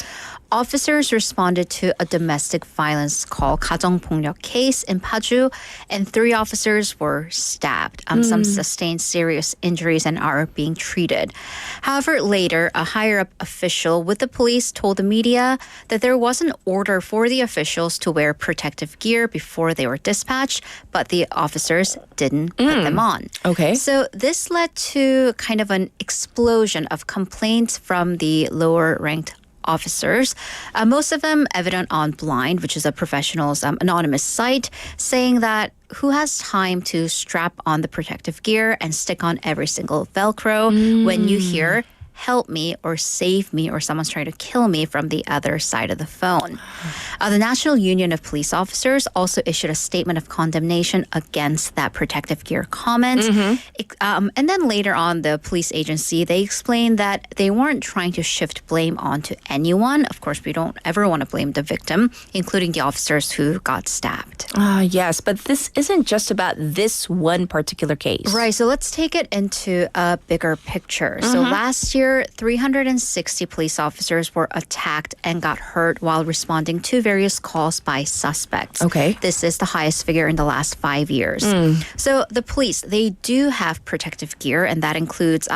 officers responded to a domestic violence call, 가정폭력 case in Paju, and 3 officers were stabbed. Some sustained serious injuries and are being treated. However, later, a higher-up official with the police told the media that there was an order for the officials to wear protective gear before they were dispatched, but the officers didn't put them on. Okay. So this led to kind of an explosion of complaints from the lower-ranked officers, most of them evident on Blind, which is a professional's anonymous site, saying that who has time to strap on the protective gear and stick on every single Velcro when you hear help me or save me or someone's trying to kill me from the other side of the phone. The National Union of Police Officers also issued a statement of condemnation against that protective gear comment. And then later on, the police agency, they explained that they weren't trying to shift blame onto anyone. Of course, we don't ever want to blame the victim, including the officers who got stabbed. Yes, but this isn't just about this one particular case. Right, so let's take it into a bigger picture. So last year, 360 police officers were attacked and got hurt while responding to various calls by suspects. Okay. This is the highest figure in the last 5 years. So the police, they do have protective gear, and that includes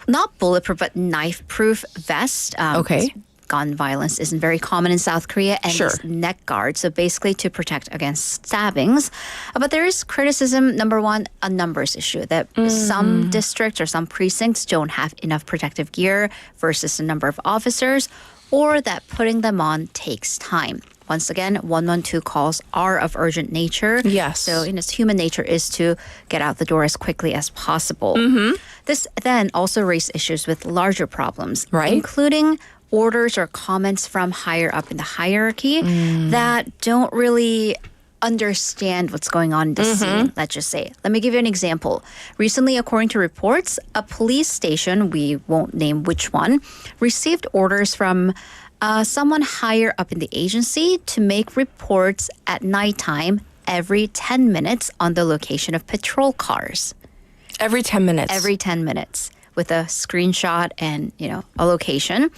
not bulletproof, but knife-proof vest. Okay. Gun violence isn't very common in South Korea, and these neck guards, so basically to protect against stabbings. But there is criticism, number one, a numbers issue, that some districts or some precincts don't have enough protective gear versus the number of officers, or that putting them on takes time. Once again, 112 calls are of urgent nature. Yes. So it's human nature is to get out the door as quickly as possible. This then also raised issues with larger problems, including orders or comments from higher up in the hierarchy that don't really understand what's going on in the scene, let's just say. Let me give you an example. Recently, according to reports, a police station, we won't name which one, received orders from someone higher up in the agency to make reports at nighttime every 10 minutes on the location of patrol cars. Every 10 minutes? Every 10 minutes. With a screenshot and, a location.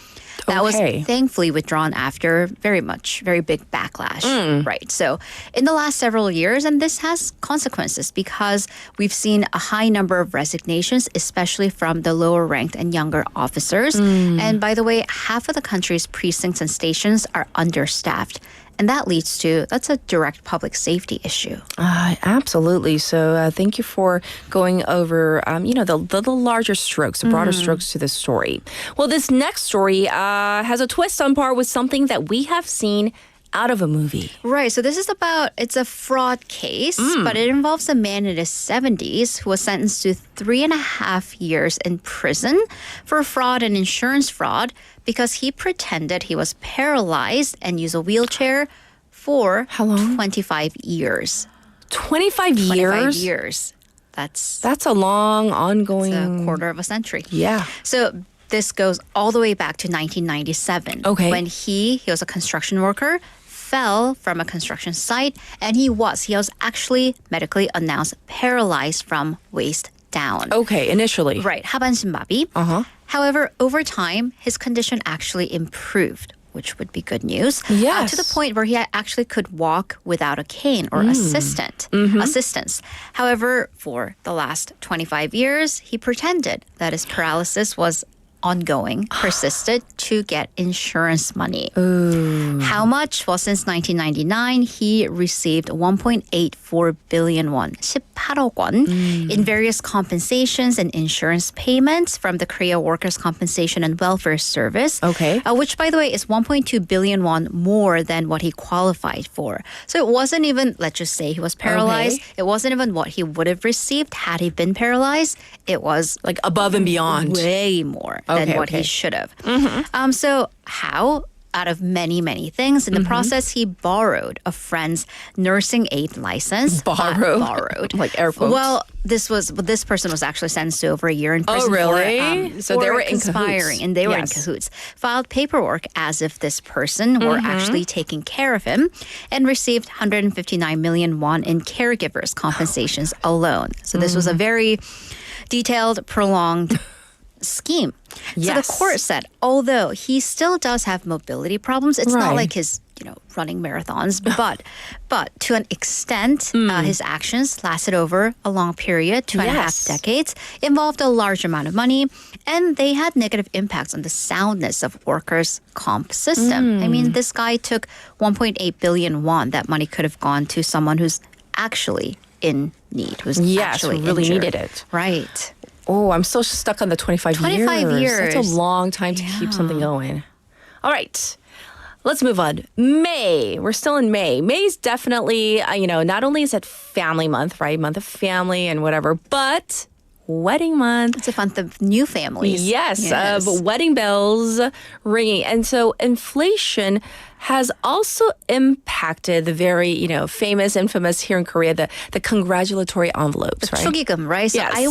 That was thankfully withdrawn after very big backlash. Right. So in the last several years, and this has consequences because we've seen a high number of resignations, especially from the lower ranked and younger officers. And by the way, half of the country's precincts and stations are understaffed. And that leads to, that's a direct public safety issue. Absolutely. So thank you for going over, the larger strokes, the broader strokes to this story. Well, this next story has a twist on par with something that we have seen out of a movie. Right. So this is it's a fraud case, but it involves a man in his 70s who was sentenced to 3.5 years in prison for fraud and insurance fraud because he pretended he was paralyzed and used a wheelchair for how long? 25 years. 25 years? 25 years. That's a long, ongoing... It's a quarter of a century. Yeah. So this goes all the way back to 1997. Okay. When he was a construction worker, fell from a construction site, and he was actually medically announced paralyzed from waist down. Okay, initially. Right, 하반신마비. However, over time, his condition actually improved, which would be good news. Yes. To the point where he actually could walk without a cane or assistance. However, for the last 25 years, he pretended that his paralysis was ongoing, persisted to get insurance money. How much? Well, since 1999, he received 1.84 billion won, 18억 won, in various compensations and insurance payments from the Korea Workers' Compensation and Welfare Service, which, by the way, is 1.2 billion won more than what he qualified for. So it wasn't even, let's just say he was paralyzed, it wasn't even what he would have received had he been paralyzed. It was like above and beyond. Way more than what he should have. So how? Out of many, many things. In the process, he borrowed a friend's nursing aid license. Borrowed. Like air quotes. Well, this person was actually sentenced to over a year in prison. Oh, really? So they were in conspiring, and they were in cahoots. Filed paperwork as if this person were actually taking care of him, and received 159 million won in caregivers compensations alone. So this was a very detailed, prolonged scheme. So the court said, although he still does have mobility problems, it's not like his, running marathons, but to an extent, his actions lasted over a long period, 2.5 decades, involved a large amount of money, and they had negative impacts on the soundness of workers' comp system. I mean, this guy took 1.8 billion won. That money could have gone to someone who's actually in need, who's actually really injured. needed it. Right. Oh, I'm so stuck on the 25 years. 25 years. That's a long time to keep something going. All right. Let's move on. May. We're still in May. May's definitely, not only is it family month, right? Month of family and whatever, but wedding month. It's a month of new families. Yes. Wedding bells ringing. And so inflation has also impacted the very, famous, infamous here in Korea, the congratulatory envelopes, right? 축의금, right? So yes. I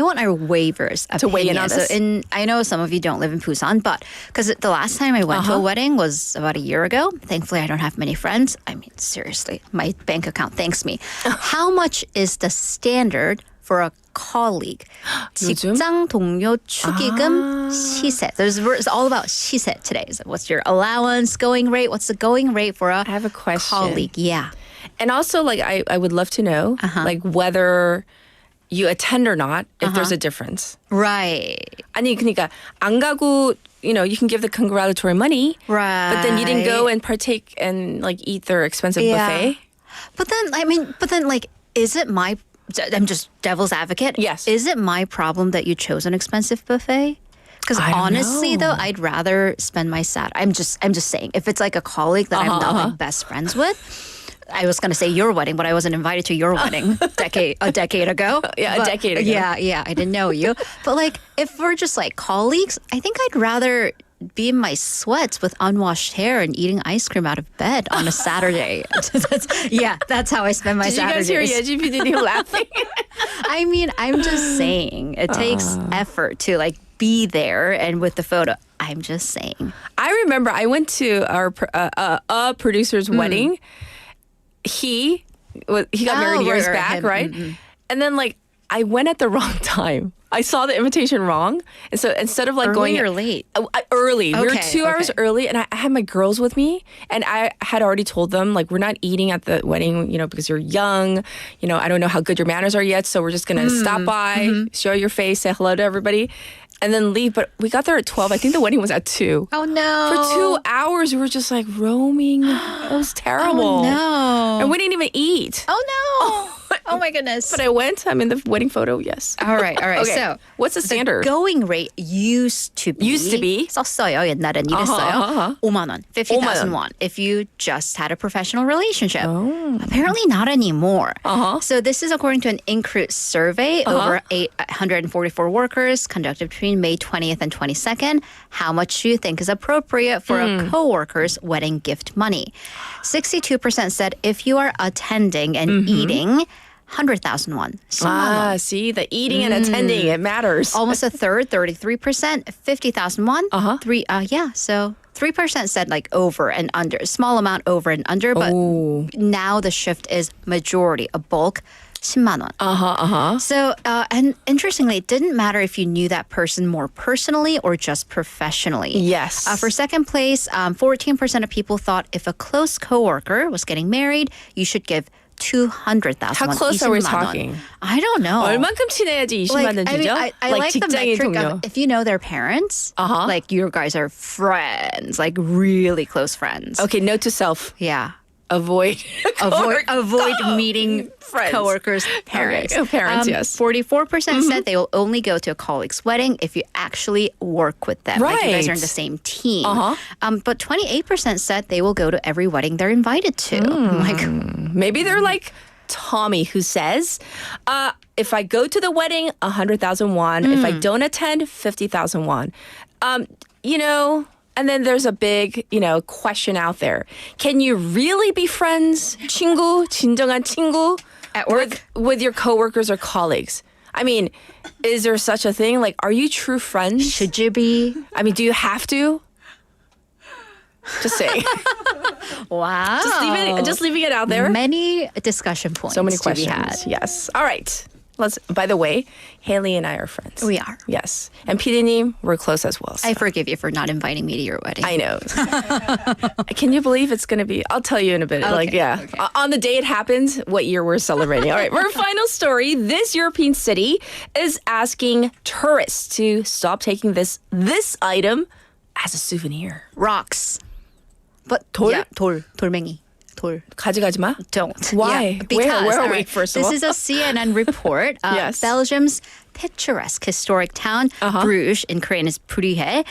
want our waivers to weigh in on this. So I know some of you don't live in Busan, but because the last time I went to a wedding was about a year ago. Thankfully, I don't have many friends. I mean, seriously, my bank account thanks me. How much is the standard for a colleague? 직장 동료 축의금 시세. It's all about 시세 today. So what's your allowance, going rate? What's the going rate for a I have a question. colleague? Yeah. And also, I would love to know, whether you attend or not, if there's a difference. Right. 아니, 그러니까 안 가고, you can give the congratulatory money. Right. But then you didn't go and partake and, eat their expensive buffet. But then, is it my... I'm just devil's advocate. Yes. Is it my problem that you chose an expensive buffet? Because honestly, though, I'd rather spend my I'm just saying. If it's like a colleague that I'm not best friends with, I was going to say your wedding, but I wasn't invited to your wedding a decade ago. Yeah, a decade ago. Yeah, I didn't know you. But if we're just colleagues, I think I'd rather be in my sweats with unwashed hair and eating ice cream out of bed on a Saturday. That's how I spend my Saturdays. Did you guys hear Yeji laughing? I mean, I'm just saying it takes effort to be there and with the photo. I'm just saying. I remember I went to a producer's wedding. He got married years back, right? Mm-hmm. And then I went at the wrong time. I saw the invitation wrong. And so instead of going... Early or late? Early. We were 2 hours early, and I had my girls with me, and I had already told them, we're not eating at the wedding, because you're young. I don't know how good your manners are yet, so we're just going to stop by, show your face, say hello to everybody, and then leave. But we got there at 12. I think the wedding was at 2. Oh, no. For 2 hours, we were just roaming. It was terrible. Oh, no. And we didn't even eat. Oh, no. Oh my goodness. But I went. I'm in the wedding photo, yes. All right. Okay. So what's the standard? The going rate used to be 썼어요. 옛날엔 이랬어요. 5만 원, 50,000 won if you just had a professional relationship. Apparently not anymore. So this is according to an Incruit survey over 844 workers conducted between May 20th and 22nd. How much do you think is appropriate for a coworker's wedding gift money? 62% said if you are attending and eating, 100,000 won. See, the eating and attending, it matters. Almost a third, 33%, 50,000 won. So 3% said over and under, small amount over and under, but now the shift is majority, a bulk, 10만 won. So, and interestingly, it didn't matter if you knew that person more personally or just professionally. Yes. For second place, 14% of people thought if a close coworker was getting married, you should give 200,000 How won. close are we 20만 원. talking? I don't know. 얼만큼 친해야지 20만 원 I mean, 주죠? I like like the 직장인 metric 동료. of if you know their parents, like you guys are friends, like really close friends. Okay, note to self. Yeah. Avoid meeting friends. Coworkers' parents. Okay. Parents, yes. 44% said they will only go to a colleague's wedding if you actually work with them. Like you guys are in the same team. But 28% said they will go to every wedding they're invited to. Like maybe they're like Tommy, who says, if I go to the wedding, 100,000 won. If I don't attend, 50,000 won. You know, and then there's a big, question out there. Can you really be friends, 친구, 진정한 친구, at work with your coworkers or colleagues? I mean, is there such a thing? Like, are you true friends? Should you be? I mean, do you have to? Just saying. Wow. Just leaving it out there. Many discussion points. So many to be questions. had. Yes. All right. By the way, Haley and I are friends. We are. Yes. And PD님, we're close as well. So. I forgive you for not inviting me to your wedding. I know. Can you believe it's going to be? I'll tell you in a bit. Okay. On the day it happens, what year we're celebrating. All right. Our final story. This European city is asking tourists to stop taking this item as a souvenir. Rocks. But 돌멩이. 가져가지 마? Don't. Why? Yeah, because, Where are we, first of all? This is a CNN report. Yes. Belgium's picturesque historic town, Bruges, in Korean is Brugge.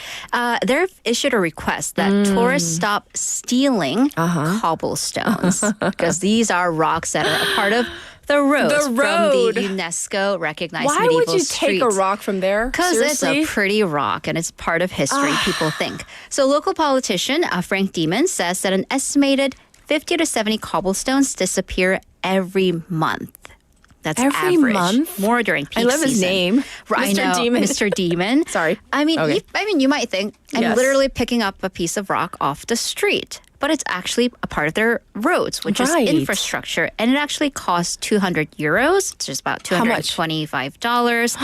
They've issued a request that tourists stop stealing cobblestones because these are rocks that are a part of the road from the UNESCO recognized Why medieval would you street. take a rock from there? Because it's a pretty rock and it's part of history, people think. So local politician Frank Diemen says that an estimated 50 to 70 cobblestones disappear every month. That's every average. month? More during peak I love season. his name. I Mr. know, Demon. Mr. Demon. Sorry. I mean, Okay. you might think I'm Yes. literally picking up a piece of rock off the street. But it's actually a part of their roads, which Right. is infrastructure. And it actually costs 200 euros. It's just about How much? $225.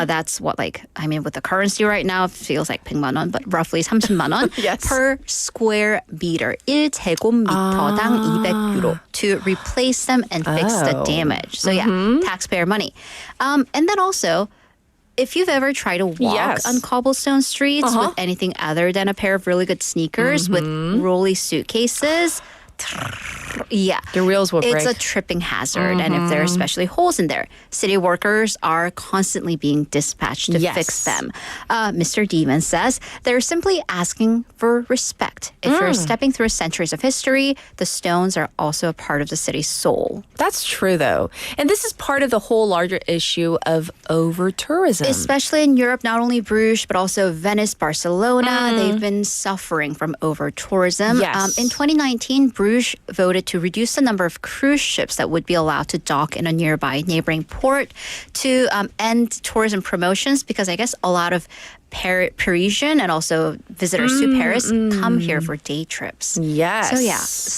That's what, with the currency right now, it feels like 100만 원, but roughly 30만 원 Yes. per square meter. 1제곱미터당 200유로 to replace them and fix the damage. So taxpayer money. And then also, if you've ever tried to walk on cobblestone streets with anything other than a pair of really good sneakers with rolly suitcases, The wheels will break. it's a tripping hazard. And if there are especially holes in there, city workers are constantly being dispatched to fix them. Mr. Demon says they're simply asking for respect. If you're stepping through centuries of history, the stones are also a part of the city's soul. That's true, though. And this is part of the whole larger issue of over-tourism. Especially in Europe, not only Bruges, but also Venice, Barcelona, they've been suffering from over-tourism. Yes. In 2019, Bruges voted to reduce the number of cruise ships that would be allowed to dock in a nearby neighboring port to end tourism promotions because I guess a lot of Parisian and also visitors to Paris come here for day trips. Yes. So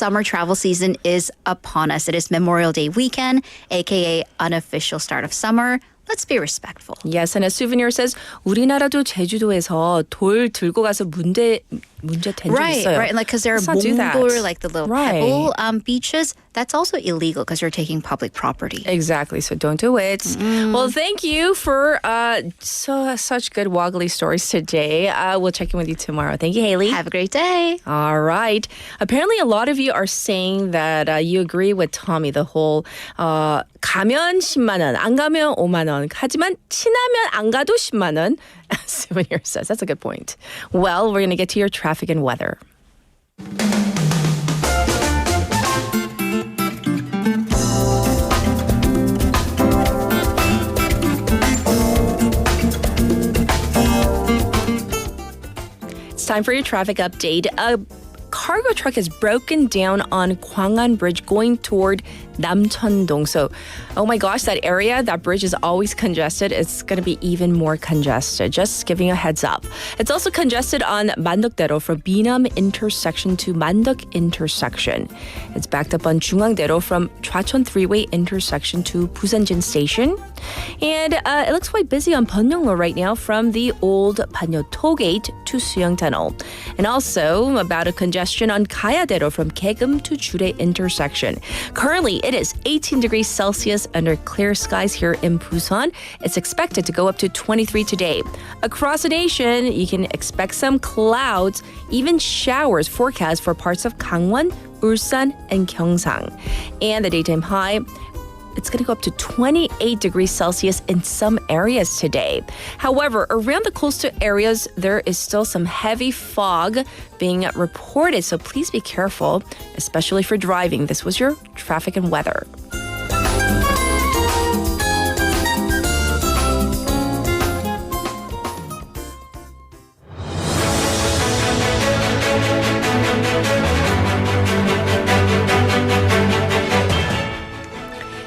summer travel season is upon us. It is Memorial Day weekend, aka unofficial start of summer. Let's be respectful. Yes, and a souvenir says 우리나라도 제주도에서 돌 들고 가서 문제 된 적 있어요. Right. And because there are Let's not do that. 몽돌, like the little Right. pebble beaches, that's also illegal because you're taking public property. Exactly. So don't do it. Well, thank you for such good woggly stories today. We'll check in with you tomorrow. Thank you, Haley. Have a great day. All right. Apparently, a lot of you are saying that you agree with Tommy, the whole 가면 10만 원, 안 가면 5만 원. 하지만 친하면 안 가도 10만 원. Souvenir says. That's a good point. Well, we're going to get to your traffic and weather. It's time for your traffic update. A cargo truck is broken down on Gwangan Bridge going toward Namcheondong. So, oh my gosh, that area, that bridge is always congested. It's going to be even more congested. Just giving a heads up. It's also congested on Mandokdero from Binam intersection to Mandok intersection. It's backed up on Jungangdero from Chwacheon Three-Way intersection to Busanjin Station. And it looks quite busy on Pyeonglo right now from the old Panyo Tollgate to Suyeong Tunnel. And also about a congestion on Kayadero from Kaegum to Jure intersection. Currently, it is 18 degrees Celsius under clear skies here in Busan. It's expected to go up to 23 today. Across the nation, you can expect some clouds, even showers forecast for parts of Gangwon, Ulsan, and Gyeongsang. And the daytime high, it's going to go up to 28 degrees Celsius in some areas today. However, around the coastal areas, there is still some heavy fog being reported, so please be careful, especially for driving. This was your traffic and weather.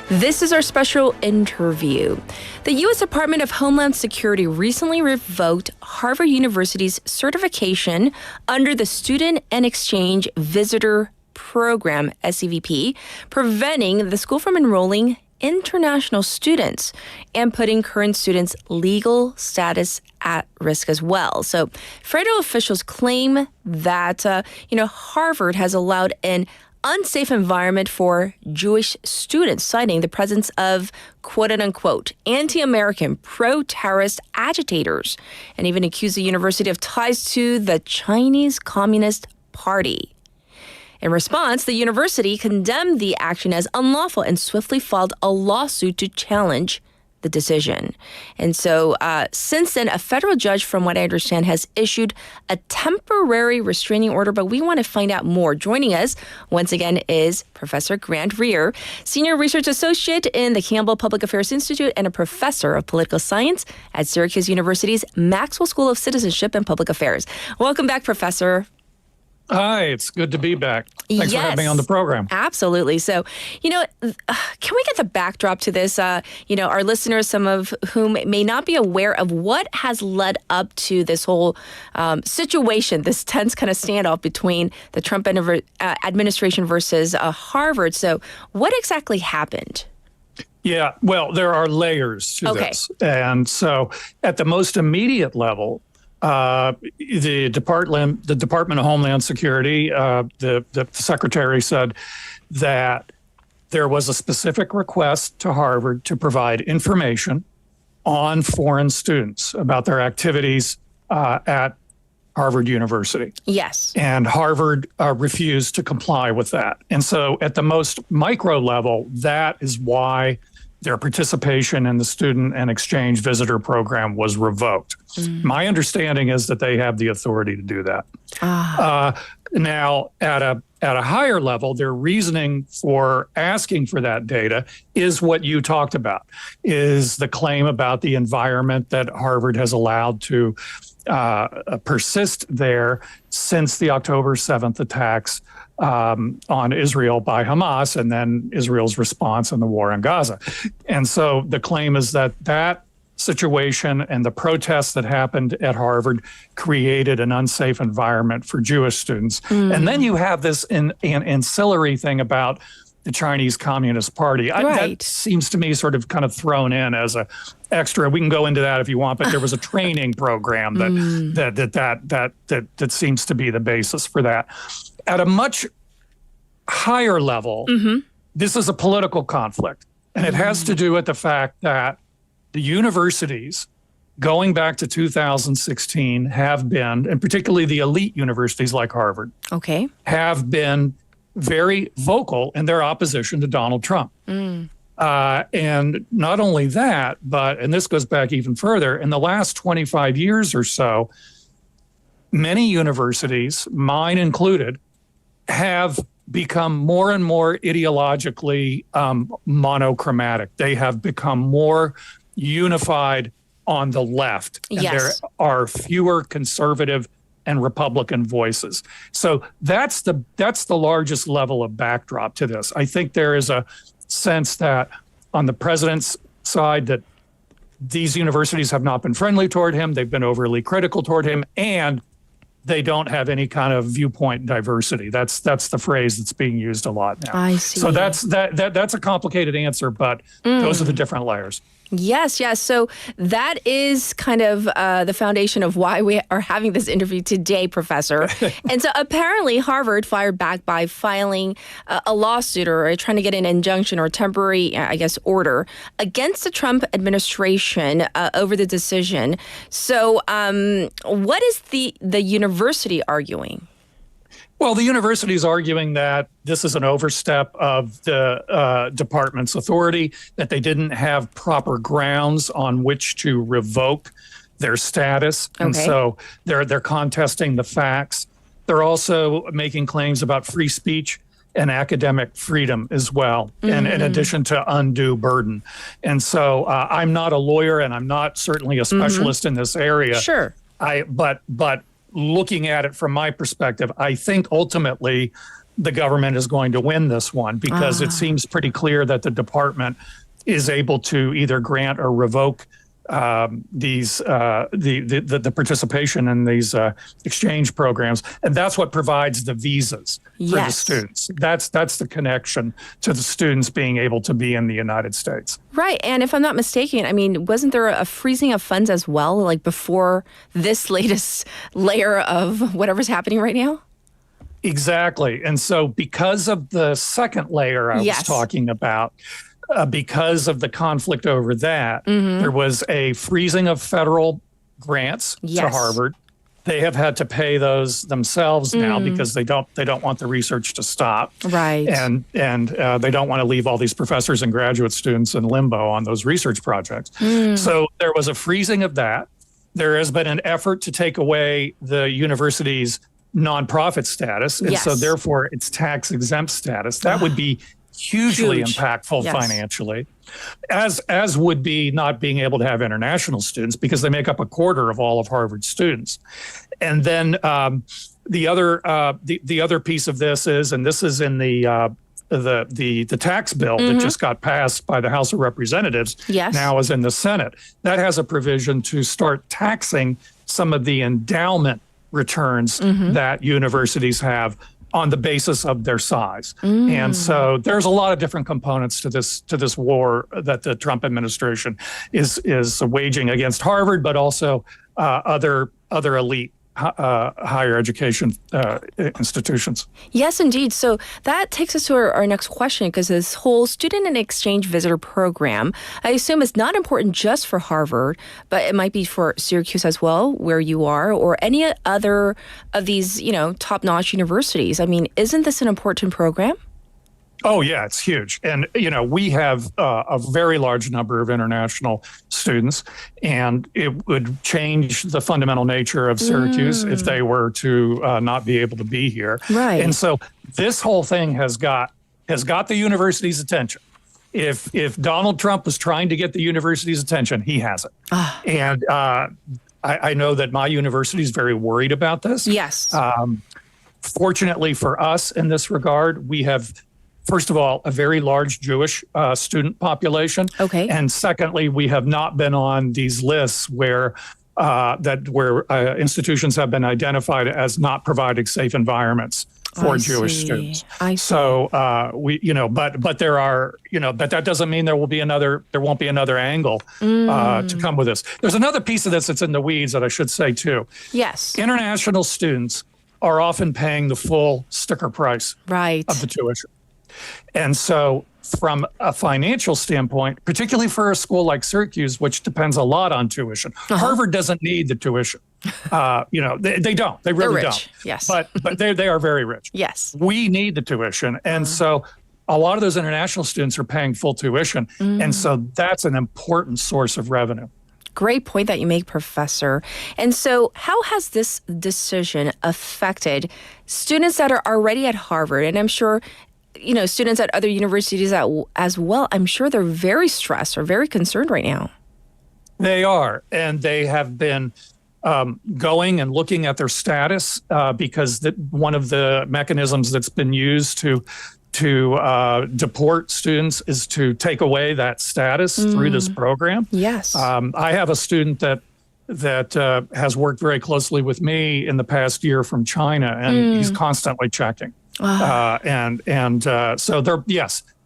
This is our special interview. The U.S. Department of Homeland Security recently revoked Harvard University's certification under the Student and Exchange Visitor Program, SEVP, preventing the school from enrolling international students and putting current students' legal status at risk as well. So federal officials claim that, Harvard has allowed an unsafe environment for Jewish students, citing the presence of quote-unquote anti-American, pro-terrorist agitators, and even accused the university of ties to the Chinese Communist Party. In response, the university condemned the action as unlawful and swiftly filed a lawsuit to challenge the decision. And so since then, a federal judge, from what I understand, has issued a temporary restraining order, but we want to find out more. Joining us once again is Professor Grant Rear, Senior Research Associate in the Campbell Public Affairs Institute and a Professor of Political Science at Syracuse University's Maxwell School of Citizenship and Public Affairs. Welcome back, Professor. Hi, it's good to be back. Thanks for having me on the program. Absolutely. So, can we get the backdrop to this? Our listeners, some of whom may not be aware of what has led up to this whole situation, this tense kind of standoff between the Trump administration versus Harvard. So what exactly happened? Yeah, well, there are layers to this. And so at the most immediate level, the Department of Homeland Security, the secretary said that there was a specific request to Harvard to provide information on foreign students about their activities at Harvard University. Yes. And Harvard refused to comply with that. And so at the most micro level, that is why their participation in the Student and Exchange Visitor Program was revoked. My understanding is that they have the authority to do that. Now, at a higher level, their reasoning for asking for that data is what you talked about, is the claim about the environment that Harvard has allowed to persist there since the October 7th attacks on Israel by Hamas, and then Israel's response in the war in Gaza. And so the claim is that that situation and the protests that happened at Harvard created an unsafe environment for Jewish students. And then you have this an ancillary thing about the Chinese Communist Party. That seems to me sort of kind of thrown in as a extra. We can go into that if you want, but there was a training program that seems to be the basis for that. At a much higher level, this is a political conflict, and it has to do with the fact that the universities, going back to 2016, have been, and particularly the elite universities like Harvard, have been very vocal in their opposition to Donald Trump. And not only that, but, and this goes back even further, in the last 25 years or so, many universities, mine included, have become more and more ideologically monochromatic. They have become more unified on the left. And there are fewer conservative and Republican voices. So that's the largest level of backdrop to this. I think there is a sense that on the president's side that these universities have not been friendly toward him, they've been overly critical toward him, and they don't have any kind of viewpoint diversity. That's the phrase that's being used a lot now. I see. So that's a complicated answer, but those are the different layers. Yes, yes. So that is kind of the foundation of why we are having this interview today, Professor. And so apparently Harvard fired back by filing a lawsuit or trying to get an injunction or temporary, I guess, order against the Trump administration over the decision. So what is the university arguing? Well, the university is arguing that this is an overstep of the department's authority, that they didn't have proper grounds on which to revoke their status. And so they're contesting the facts. They're also making claims about free speech and academic freedom as well, and in addition to undue burden. And so I'm not a lawyer, and I'm not certainly a specialist in this area. Sure. But looking at it from my perspective, I think ultimately the government is going to win this one because it seems pretty clear that the department is able to either grant or revoke the participation in these exchange programs, and that's what provides the visas for the students. That's the connection to the students being able to be in the United States. Right, and if I'm not mistaken, I mean, wasn't there a freezing of funds as well, like before this latest layer of whatever's happening right now? Exactly, and so because of the second layer I was talking about, because of the conflict over that, there was a freezing of federal grants to Harvard. They have had to pay those themselves now because they don't want the research to stop. Right. And they don't want to leave all these professors and graduate students in limbo on those research projects. So there was a freezing of that. There has been an effort to take away the university's nonprofit status, and so therefore its tax exempt status. That would be hugely impactful financially, as would be not being able to have international students because they make up a quarter of all of Harvard students. And then the other piece of this is, and this is in the tax bill that just got passed by the House of Representatives, now is in the Senate. That has a provision to start taxing some of the endowment returns that universities have on the basis of their size. And so there's a lot of different components to this war that the Trump administration is waging against Harvard, but also other elite higher education institutions. Yes, indeed. So that takes us to our next question, because this whole student and exchange visitor program, I assume, is not important just for Harvard, but it might be for Syracuse as well, where you are, or any other of these, top-notch universities. I mean, isn't this an important program? Oh, yeah, it's huge. And, we have a very large number of international students, and it would change the fundamental nature of Syracuse if they were to not be able to be here. Right. And so this whole thing has got the university's attention. If Donald Trump was trying to get the university's attention, he has it. And I know that my university is very worried about this. Yes. Fortunately for us in this regard, we have, first of all, a very large Jewish student population. Okay. And secondly, we have not been on these lists where institutions have been identified as not providing safe environments for Jewish students. I see. So but there are, but that doesn't mean there won't be another angle to come with this. There's another piece of this that's in the weeds that I should say too. Yes. International students are often paying the full sticker price of the tuition. And so from a financial standpoint, particularly for a school like Syracuse, which depends a lot on tuition, Harvard doesn't need the tuition. They don't. They really don't. Yes. But they are very rich. Yes. We need the tuition. And so a lot of those international students are paying full tuition. And so that's an important source of revenue. Great point that you make, Professor. And so how has this decision affected students that are already at Harvard? And I'm sure, students at other universities as well, I'm sure they're very stressed or very concerned right now. They are. And they have been going and looking at their status because one of the mechanisms that's been used to deport students is to take away that status through this program. Yes. I have a student that has worked very closely with me in the past year from China, and he's constantly checking. So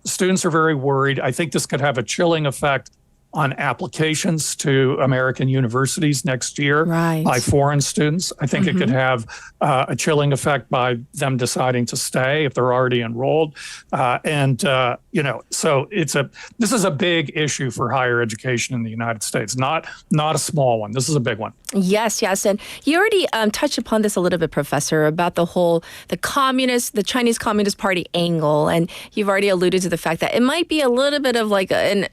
students are very worried. I think this could have a chilling effect on applications to American universities next year by foreign students. I think it could have a chilling effect by them deciding to stay if they're already enrolled. So this is a big issue for higher education in the United States, not a small one. This is a big one. Yes. And you already touched upon this a little bit, Professor, about the Chinese Communist Party angle. And you've already alluded to the fact that it might be a little bit of like kind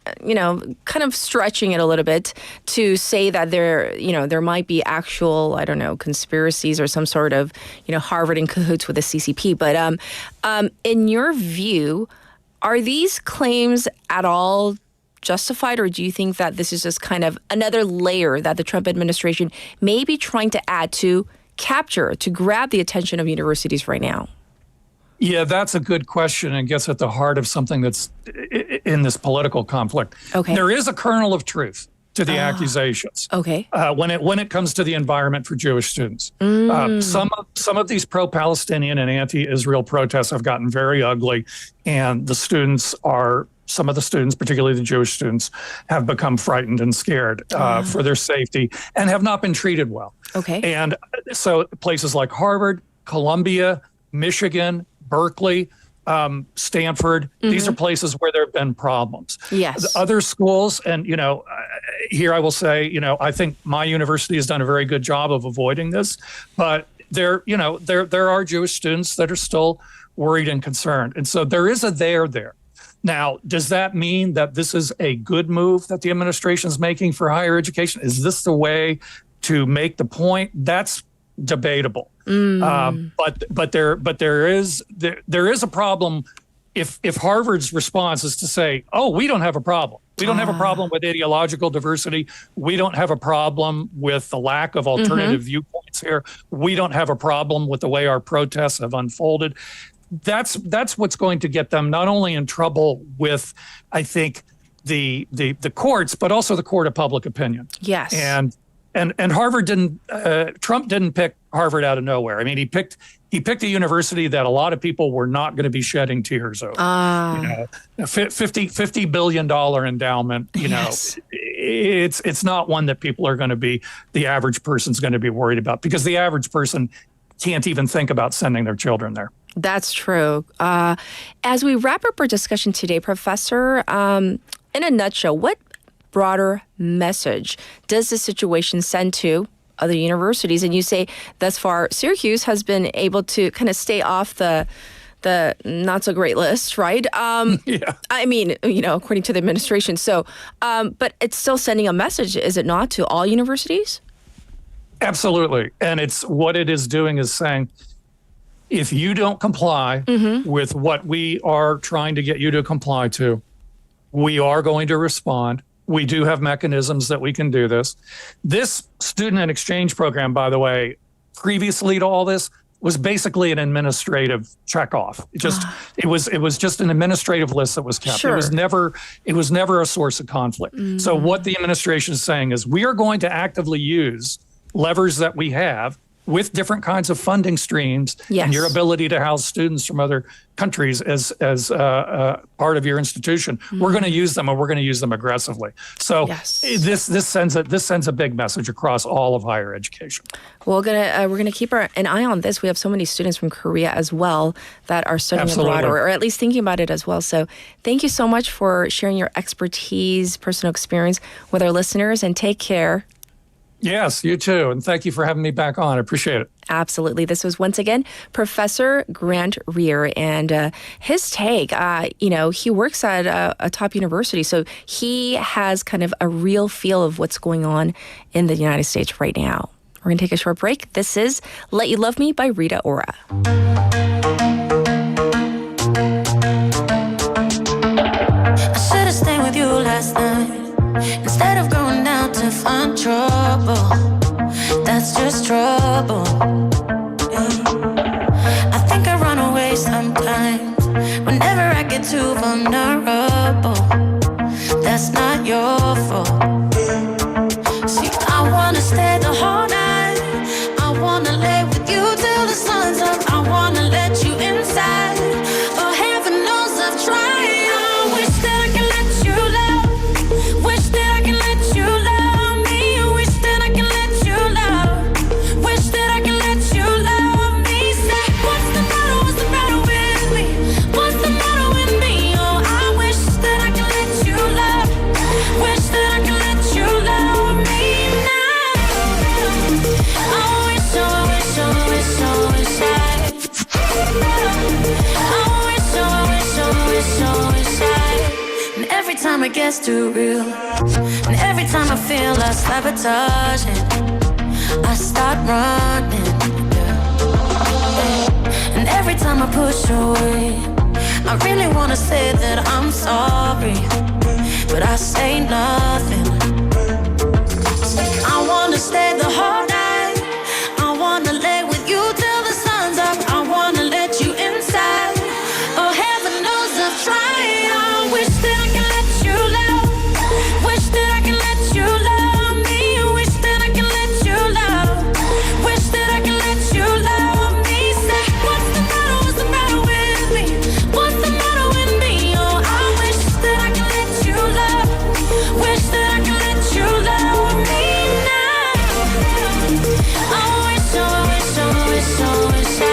of stretching it a little bit to say that there might be actual, I don't know, conspiracies or some sort of, Harvard in cahoots with the CCP. But in your view, are these claims at all justified, or do you think that this is just kind of another layer that the Trump administration may be trying to add to grab the attention of universities right now? Yeah, that's a good question and gets at the heart of something that's in this political conflict. Okay. There is a kernel of truth to the accusations. Okay. When it comes to the environment for Jewish students. Some of these pro-Palestinian and anti-Israel protests have gotten very ugly, and some of the students, particularly the Jewish students, have become frightened and scared for their safety and have not been treated well. Okay. And so places like Harvard, Columbia, Michigan, Berkeley, Stanford, these are places where there have been problems. Yes. The other schools, and here I will say, I think my university has done a very good job of avoiding this, but there are Jewish students that are still worried and concerned. And so there is a there. Now, does that mean that this is a good move that the administration is making for higher education? Is this the way to make the point? That's debatable. But there is a problem if Harvard's response is to say, oh, we don't have a problem. We don't have a problem with ideological diversity. We don't have a problem with the lack of alternative viewpoints here. We don't have a problem with the way our protests have unfolded. That's what's going to get them not only in trouble with, I think, the courts, but also the court of public opinion. Yes. And Harvard Trump didn't pick Harvard out of nowhere. I mean, he picked a university that a lot of people were not going to be shedding tears over. $50 billion endowment, Yes. It's not one that people are going to be, the average person's going to be worried about, because the average person can't even think about sending their children there. That's true. As we wrap up our discussion today, Professor, in a nutshell, what broader message does this situation send to other universities? And you say thus far, Syracuse has been able to kind of stay off the not so great list, right? Yeah. I mean, according to the administration. So, but it's still sending a message, is it not, to all universities? Absolutely. And what it is doing is saying, if you don't comply with what we are trying to get you to comply to, we are going to respond. We do have mechanisms that we can do this. This student and exchange program, by the way, previously to all this, was basically an administrative checkoff. It was just an administrative list that was kept. Sure. It was never a source of conflict. So what the administration is saying is, we are going to actively use levers that we have with different kinds of funding streams, and your ability to house students from other countries as part of your institution. We're going to use them, and we're going to use them aggressively. So this sends a big message across all of higher education. We're gonna keep an eye on this. We have so many students from Korea as well that are studying abroad, or at least thinking about it as well. So thank you so much for sharing your expertise, personal experience with our listeners, and take care. Yes, you too. And thank you for having me back on. I appreciate it. Absolutely. This was once again Professor Grant Rear, and his take, he works at a top university, so he has kind of a real feel of what's going on in the United States right now. We're going to take a short break. This is Let You Love Me by Rita Ora. I should have stayed with you last night instead of going out to find trouble. That's just trouble. I think I run away sometimes whenever I get too vulnerable. That's not your fault. See, I wanna stay the whole night. I wanna lay with you till the sun's up. I wanna let you inside. Oh, heaven knows I've tried. I wish that I could let you love. Wish that I time it gets too real, and every time I feel like sabotaging, I start running. And every time I push away, I really wanna say that I'm sorry, but I say nothing. I wanna stay the whole night. I wanna lay with you till the sun's up. I wanna let you inside. Oh, heaven knows I've tried. I wish that I can let you love. Wish that I can let you love me. Wish that I can let you love. Wish that I can let you love me. Say, what's the matter? What's the matter with me? What's the matter with me? Oh, I wish that I can let you love. Wish that I can let you love me now. I wish, oh, I wish, oh, I wish, oh, I wish I.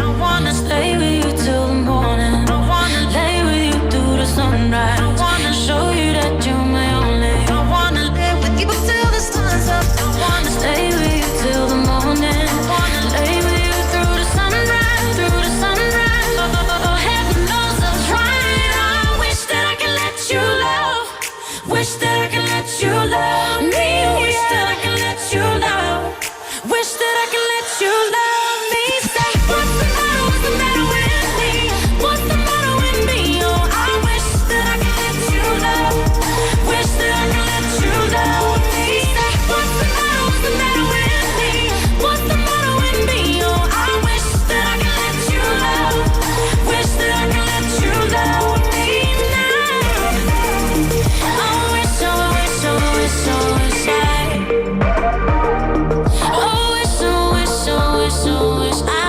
I wanna stay with you till the morning. I wanna lay with you through the sunrise. I wanna show you that you're my only. I wanna lay with you till the sun's up. I wanna stay with you till the morning. I wanna lay with you through the sunrise, through the sunrise. Oh, heaven knows I'm trying. I wish that I can let you love. Wish that I can let you love me. Wish that I can let you love. Wish that I can let you love me. Say, what's the matter? What's the matter with me? What's the matter with me? Oh, I wish that I can let you love. Wish that I can let you love me. Say, what's the matter? What's the matter with me? What's the matter with me? Oh, I wish that I can let you love. Wish that I can let you love me now. I wish, oh, I wish, oh, I wish, oh, I wish I.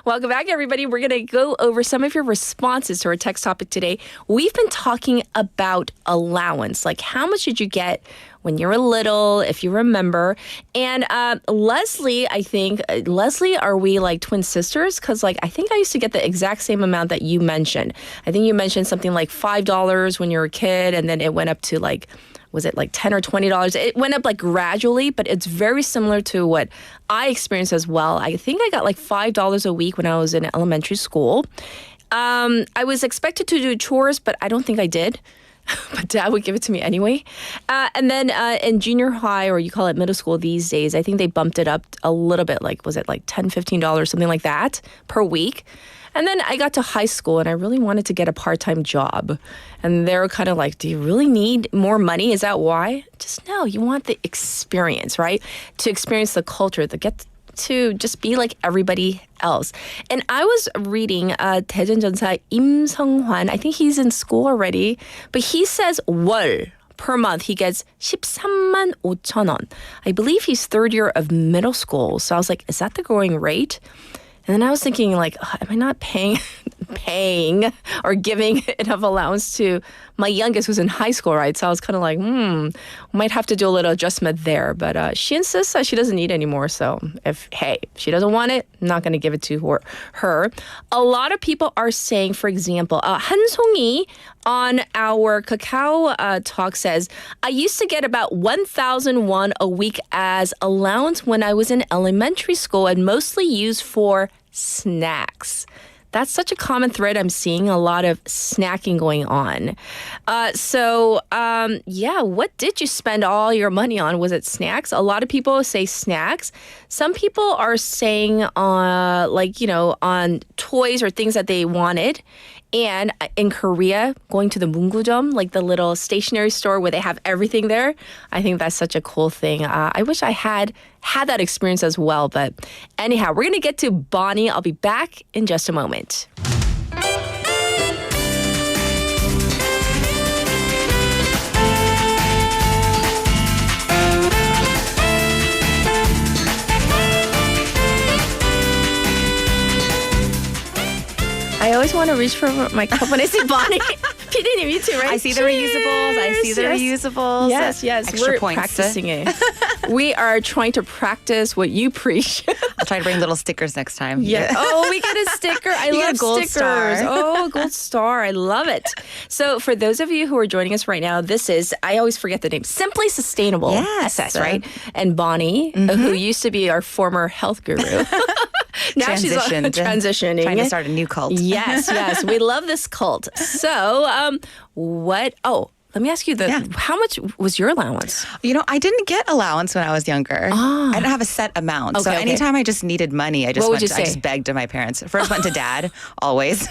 Welcome back, everybody. We're going to go over some of your responses to our text topic today. We've been talking about allowance, like how much did you get when you were little, if you remember. And Leslie, Leslie, are we like twin sisters? Because I think I used to get the exact same amount that you mentioned. I think you mentioned something like $5 when you were a kid, and then it went up to was it like $10 or $20? It went up gradually, but it's very similar to what I experienced as well. I think I got $5 a week when I was in elementary school. I was expected to do chores, but I don't think I did. But Dad would give it to me anyway. And then in junior high, or you call it middle school these days, I think they bumped it up a little bit. Was it $10, $15, something like that per week? And then I got to high school and I really wanted to get a part-time job. And they were kind of like, do you really need more money? Is that why? Just no, you want the experience, right? To experience the culture, to get to just be like everybody else. And I was reading 대전전사 Im Seung-hwan. I think he's in school already. But he says 월. Per month, he gets 13만 5천 원. I believe he's third year of middle school. So I was like, is that the going rate? And then I was thinking, am I not paying or giving enough allowance to my youngest who's in high school, right? So I was kind of like, might have to do a little adjustment there. But she insists that she doesn't need any more. So if she doesn't want it, I'm not going to give it to her. A lot of people are saying, for example, Hansongi on our Kakao talk says, I used to get about 1,000 won a week as allowance when I was in elementary school and mostly used for snacks. That's such a common thread I'm seeing, a lot of snacking going on. What did you spend all your money on? Was it snacks? A lot of people say snacks. Some people are saying on toys or things that they wanted. And in Korea, going to the 문구점, like the little stationery store where they have everything there, I think that's such a cool thing. I wish I had that experience as well. But anyhow, we're going to get to Bonnie. I'll be back in just a moment. I always want to reach for my cup when I see Bonnie. PD님, you too, right? I see the reusables. I see the reusables. Yes, yes. Extra We're points. practicing it. We are trying to practice what you preach. I'll try to bring little stickers next time. Yeah. Oh, we get a sticker. I You get love a gold stickers. star. Oh, gold star. I love it. So for those of you who are joining us right now, this is, I always forget the name, Simply Sustainable Yes. SS, right? And Bonnie, who used to be our former health guru. Now she's transitioning. Trying to start a new cult. Yes, yes. We love this cult. So let me ask you, how much was your allowance? You know, I didn't get allowance when I was younger. I didn't have a set amount. So Okay, okay. anytime I just needed money, I just What would you I say? just begged to my parents. First went to dad, always.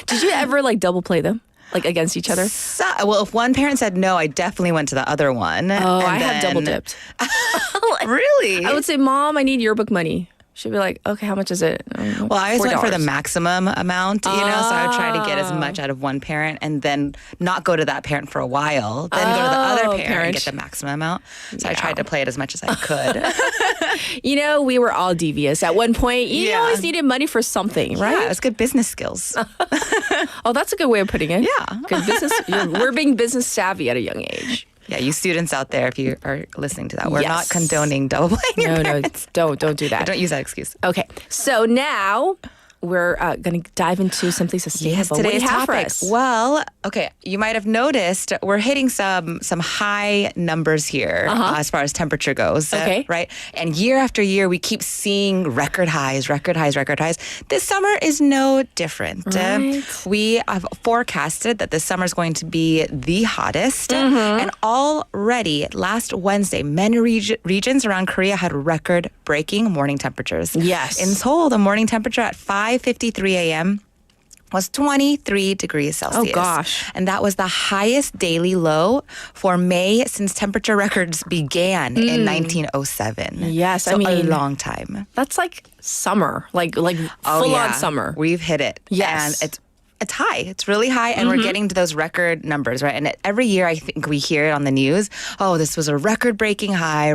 Did you ever like double play them? Like against each other? Well, if one parent said no, I definitely went to the other one. Oh, And I have double then- dipped. Really? I would say, Mom, I need yearbook money. She'd be like, okay, how much is it? Well, I always went for the $4. maximum amount, so I would try to get as much out of one parent and then not go to that parent for a while, then go to the other parent and get the maximum amount. So I tried to play it as much as I could. We were all devious at one point. You always needed money for something, right? Yeah, it was good business skills. Oh, that's a good way of putting it. Yeah. Good business. We're being business savvy at a young age. Yeah, you students out there, if you are listening to that, we're not Yes. condoning double playing your parents. Don't do that. Don't use that excuse. Okay, so now we're going to dive into Simply Sustainable. Yes, What do you today's have for topic. us? Well, okay, you might have noticed we're hitting some high numbers here as far as temperature goes. Okay. Right? And year after year, we keep seeing record highs, record highs, record highs. This summer is no different. Right. We have forecasted that this summer is going to be the hottest. And already last Wednesday, many regions around Korea had record-breaking morning temperatures. Yes. In Seoul, the morning temperature at 5:53 a.m. was 23 degrees Celsius. Oh, gosh. And that was the highest daily low for May since temperature records began in 1907. Yes, so I mean, a long time. That's like summer, like full on summer. We've hit it. Yes. And it's high. It's really high, and we're getting to those record numbers, right? And every year, I think we hear it on the news. Oh, this was a record-breaking high,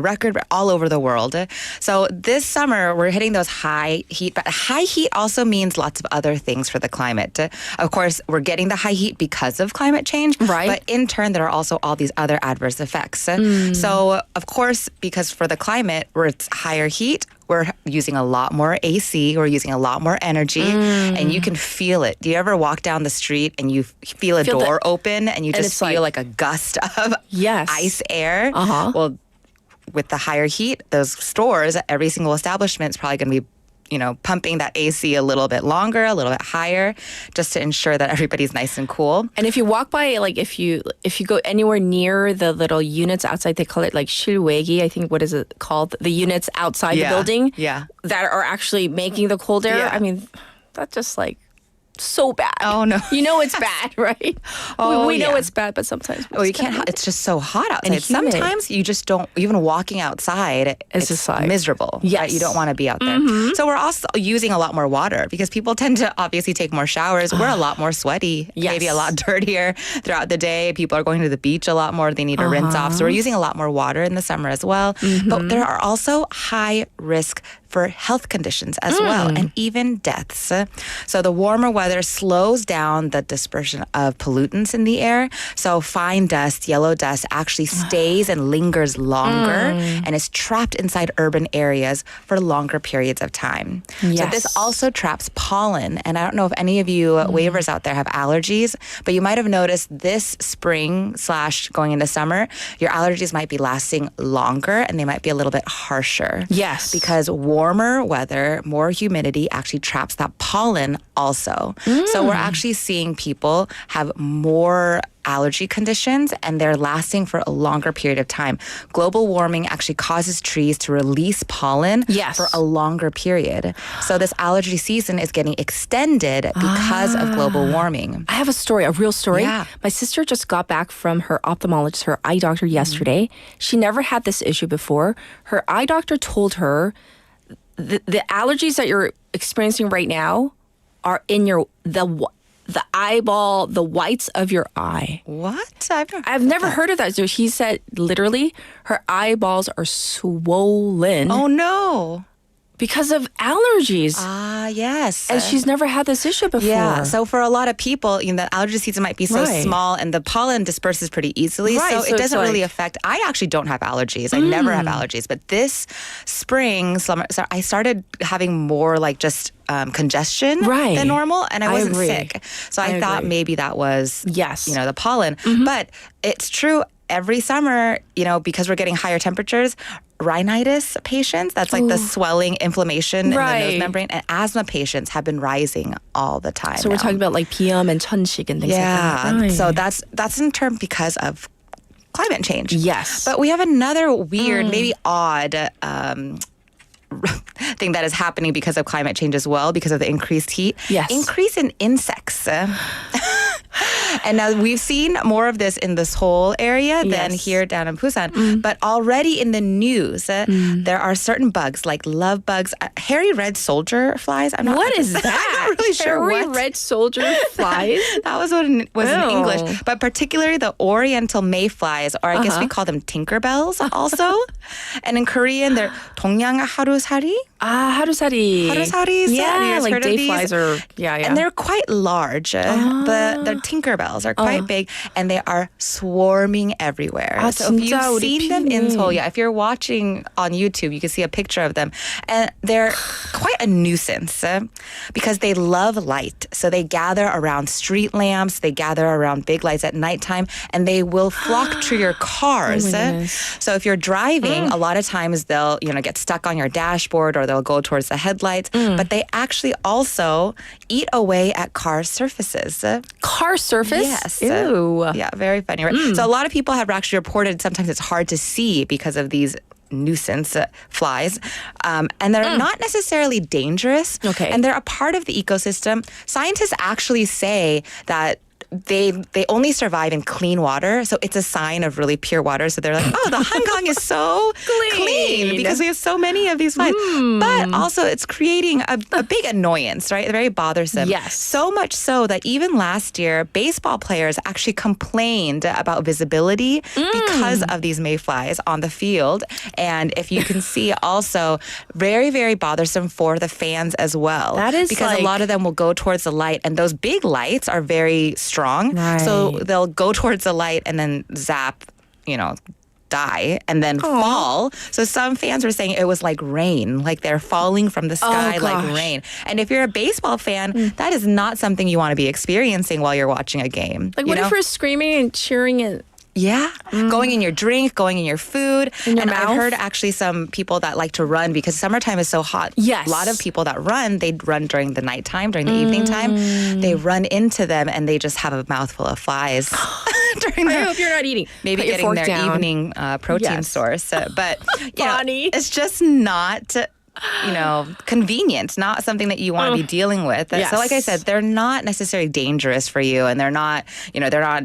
all over the world. So this summer, we're hitting those high heat. But high heat also means lots of other things for the climate. Of course, we're getting the high heat because of climate change, right? But in turn, there are also all these other adverse effects. So, of course, because for the climate, where it's higher heat, we're using a lot more AC, we're using a lot more energy, and you can feel it. Do you ever walk down the street and you feel a door open and you just feel like a gust of ice air? Well, with the higher heat, those stores, every single establishment is probably going to be pumping that AC a little bit longer, a little bit higher, just to ensure that everybody's nice and cool. And if you walk by, like if you go anywhere near the little units outside, they call it like 실외기, I think, what is it called? The units outside the building that are actually making the cold air. I mean, that's just like so bad. Oh, no. You know it's bad, right? Oh, we know it's bad, but sometimes you can't. It's just so hot outside. And humid. Sometimes you just don't. Even walking outside, it's just like miserable. Yes, right? You don't want to be out there. So we're also using a lot more water because people tend to obviously take more showers. We're a lot more sweaty, maybe a lot dirtier throughout the day. People are going to the beach a lot more. They need to rinse off. So we're using a lot more water in the summer as well. But there are also high risk for health conditions as well, and even deaths. So the warmer weather slows down the dispersion of pollutants in the air. So fine dust, yellow dust actually stays and lingers longer and is trapped inside urban areas for longer periods of time. So this also traps pollen. And I don't know if any of you waivers out there have allergies, but you might have noticed this spring / going into summer, your allergies might be lasting longer and they might be a little bit harsher. Yes. Because warmer weather, more humidity actually traps that pollen also. So we're actually seeing people have more allergy conditions and they're lasting for a longer period of time. Global warming actually causes trees to release pollen for a longer period. So this allergy season is getting extended because of global warming. I have a story, a real story. Yeah. My sister just got back from her ophthalmologist, her eye doctor yesterday. She never had this issue before. Her eye doctor told her the allergies that you're experiencing right now are in the eyeball, the whites of your eye. What? I've never heard of that. So he said literally her eyeballs are swollen. Oh no. Because of allergies. Yes. And she's never had this issue before. Yeah. So for a lot of people, the allergy season might be so small and the pollen disperses pretty easily. Right, So it doesn't really affect. I actually don't have allergies. I never have allergies. But this spring, summer, so I started having more like just congestion than normal, and I wasn't sick. So I thought maybe that was the pollen. But it's true. Every summer, because we're getting higher temperatures, rhinitis patients, that's like the swelling, inflammation in the nose membrane, and asthma patients have been rising all the time. So we're talking about like PM and 천식 and things like that. Yeah. So that's in turn because of climate change. Yes. But we have another weird, maybe odd thing that is happening because of climate change as well, because of the increased heat. Yes. Increase in insects. And now we've seen more of this in this whole area than here down in Busan. But already in the news, there are certain bugs like love bugs, hairy red soldier flies. What is that? I'm not really sure hairy what. red soldier flies? That was what it was in English. But particularly the oriental mayflies, or I guess we call them tinkerbells also. And in Korean, they're 동양 하루살이. 하루살이. 하루살이. Yeah, like heard of day these? flies or, And they're quite large. The tinkerbells are quite big, and they are swarming everywhere. So if you've seen them in Seoul, if you're watching on YouTube, you can see a picture of them. And they're quite a nuisance because they love light. So they gather around street lamps, they gather around big lights at nighttime, and they will flock to your cars. So if you're driving, a lot of times they'll get stuck on your dashboard, or they'll go towards the headlights. But they actually also eat away at car surfaces. Car surface? Yes. Ew. Yeah, very funny, right? So a lot of people have actually reported sometimes it's hard to see because of these nuisance flies. And they're not necessarily dangerous. Okay. And they're a part of the ecosystem. Scientists actually say that they only survive in clean water, so it's a sign of really pure water. So they're like, oh, the Hangang is so clean because we have so many of these flies. But also it's creating a big annoyance, right? Very bothersome. Yes. So much so that even last year, baseball players actually complained about visibility because of these mayflies on the field. And if you can see also, very, very bothersome for the fans as well. That is because a lot of them will go towards the light, and those big lights are very strong. So they'll go towards the light and then zap, die and then fall. So some fans were saying it was like rain, like they're falling from the sky like rain. And if you're a baseball fan, that is not something you want to be experiencing while you're watching a game. Like what if we're screaming and cheering it? Yeah, going in your drink, going in your food. In your mouth? I've heard actually some people that like to run because summertime is so hot. Yes. A lot of people that run, they run during the nighttime, during the evening time. They run into them and they just have a mouthful of flies. During I hope you're not eating. Maybe Put your getting fork their down. evening protein source. But Bonnie. it's just not convenient, not something that you want to be dealing with. Yes. So like I said, they're not necessarily dangerous for you, and they're not, they're not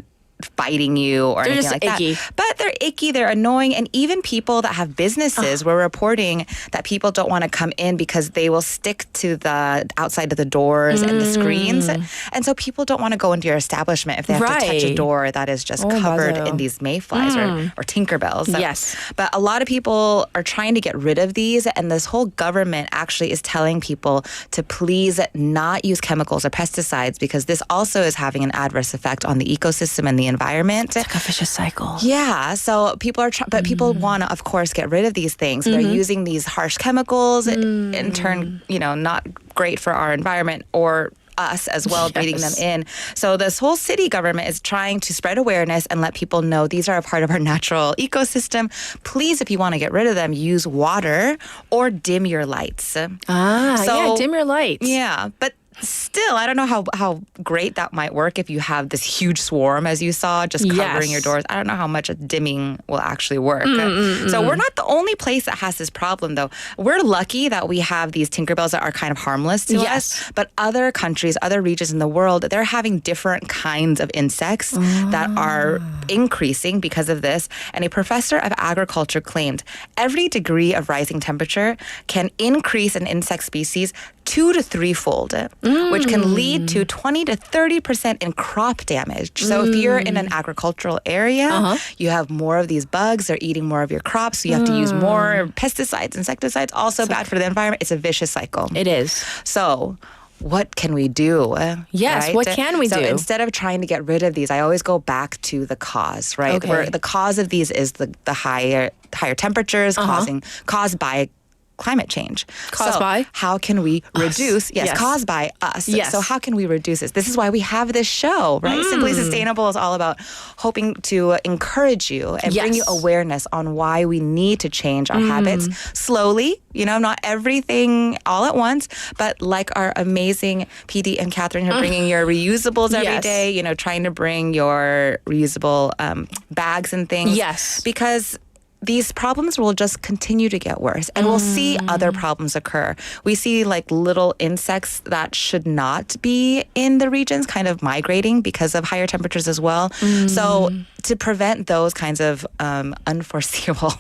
biting you or They're anything just like icky. that. But they're icky, they're annoying, and even people that have businesses were reporting that people don't want to come in because they will stick to the outside of the doors and the screens. And so people don't want to go into your establishment if they have to touch a door that is just covered 맞아요. in these mayflies or tinkerbells. Yes. But a lot of people are trying to get rid of these, and this whole government actually is telling people to please not use chemicals or pesticides because this also is having an adverse effect on the ecosystem and the environment. It's like a vicious cycle. Yeah, so people are, but people want to, of course, get rid of these things. They're using these harsh chemicals, in turn, not great for our environment or us as well, breathing them in. So this whole city government is trying to spread awareness and let people know these are a part of our natural ecosystem. Please, if you want to get rid of them, use water or dim your lights. Dim your lights. Yeah, but still, I don't know how great that might work if you have this huge swarm, as you saw, just covering your doors. I don't know how much dimming will actually work. So we're not the only place that has this problem, though. We're lucky that we have these tinkerbells that are kind of harmless to us. But other countries, other regions in the world, they're having different kinds of insects that are increasing because of this. And a professor of agriculture claimed every degree of rising temperature can increase an insect species 2 to 3-fold, which can lead to 20 to 30% in crop damage. So if you're in an agricultural area, you have more of these bugs. They're eating more of your crops. So you have to use more pesticides, insecticides. Also bad for the environment. It's a vicious cycle. It is. So what can we do? Yes, right? what can we do? So instead of trying to get rid of these, I always go back to the cause, right? Okay. Where the cause of these is the higher temperatures caused by climate change. Caused by? How can we reduce? Yes. Caused by us. Yes. So how can we reduce this? This is why we have this show, right? Simply Sustainable is all about hoping to encourage you and bring you awareness on why we need to change our habits slowly. You know, not everything all at once, but like our amazing PD and Catherine who are bringing your reusables every day, you know, trying to bring your reusable bags and things. Yes. Because these problems will just continue to get worse, and we'll see other problems occur. We see like little insects that should not be in the regions kind of migrating because of higher temperatures as well. So to prevent those kinds of unforeseeable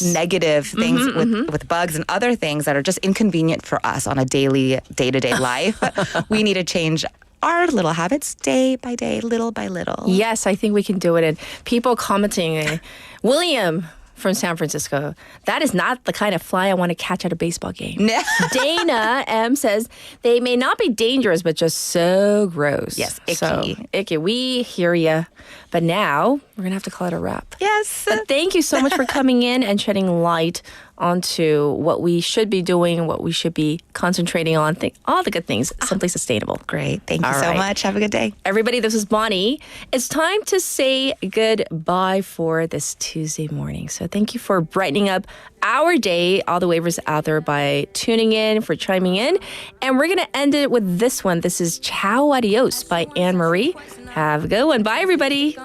negative things with bugs and other things that are just inconvenient for us on a day-to-day life, we need to change our little habits day by day, little by little. Yes, I think we can do it. And people commenting, William from San Francisco, that is not the kind of fly I want to catch at a baseball game. Dana M says, they may not be dangerous, but just so gross. Yes, icky. So, icky. We hear ya. But now, we're going to have to call it a wrap. Yes. But thank you so much for coming in and shedding light onto what we should be doing, what we should be concentrating on, all the good things, Simply Sustainable. Great. Thank you so much. Have a good day. Everybody, this is Bonnie. It's time to say goodbye for this Tuesday morning. So thank you for brightening up our day, all the waivers out there, by tuning in, for chiming in. And we're going to end it with this one. This is Ciao Adios by Anne-Marie. Have a good one. Bye, everybody.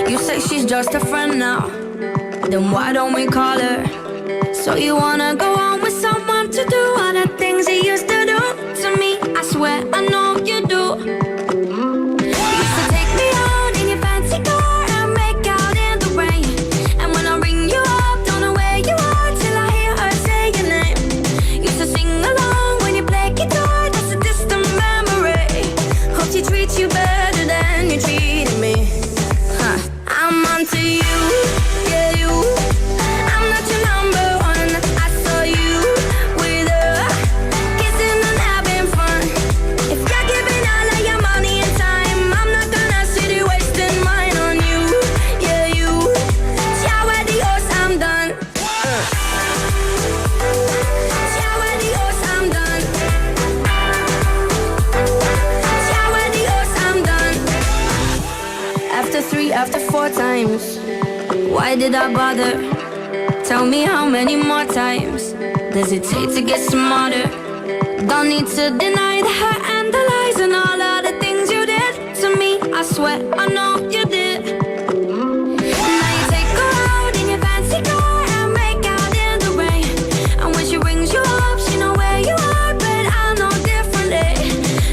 You say she's just a friend now. Then why don't we call her? So you wanna go on with someone to do all the things you used to do to me? I swear I know you do. You used to take me out in your fancy car and make out in the rain. And when I ring you up, don't know where you are till I hear her say your name. Used to sing along when you play guitar, that's a distant memory. Hope she treats you better than you treated me. I'm onto you. After 4 times, why did I bother? Tell me how many more times does it take to get smarter? Don't need to deny the hurt and the lies and all of the things you did to me. I swear I know you did. Now you take her out in your fancy car and make out in the rain. And when she rings you up, she know where you are, but I know differently.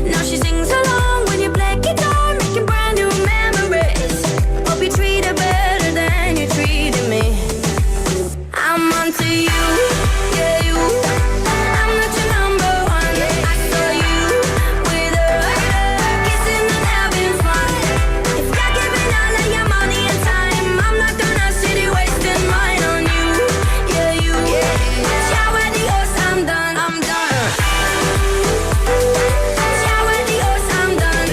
Now she sings along when you play guitar, making brand new memories. Hope you treat her better than you treated me. I'm onto you, yeah, you. I'm not your number one. I saw you with her, kissing and having fun. If you're giving all of your money and time, I'm not gonna sit here wasting mine on you, yeah, you. Ciao adios, I'm done, I'm done. Ciao adios, I'm done.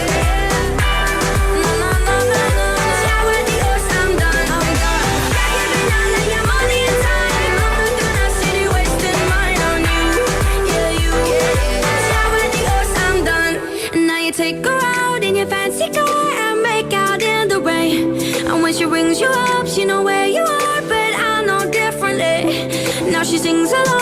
No, no, no, no, no. Ciao adios, I'm done, I'm done. You're giving all of your money and time, I'm not gonna sit here wasting mine on you, yeah, you. Ciao adios, I'm done. Now you take her out in your fancy car and make out in the rain. And when she rings you up, she know where you are, but I know differently. Now she sings along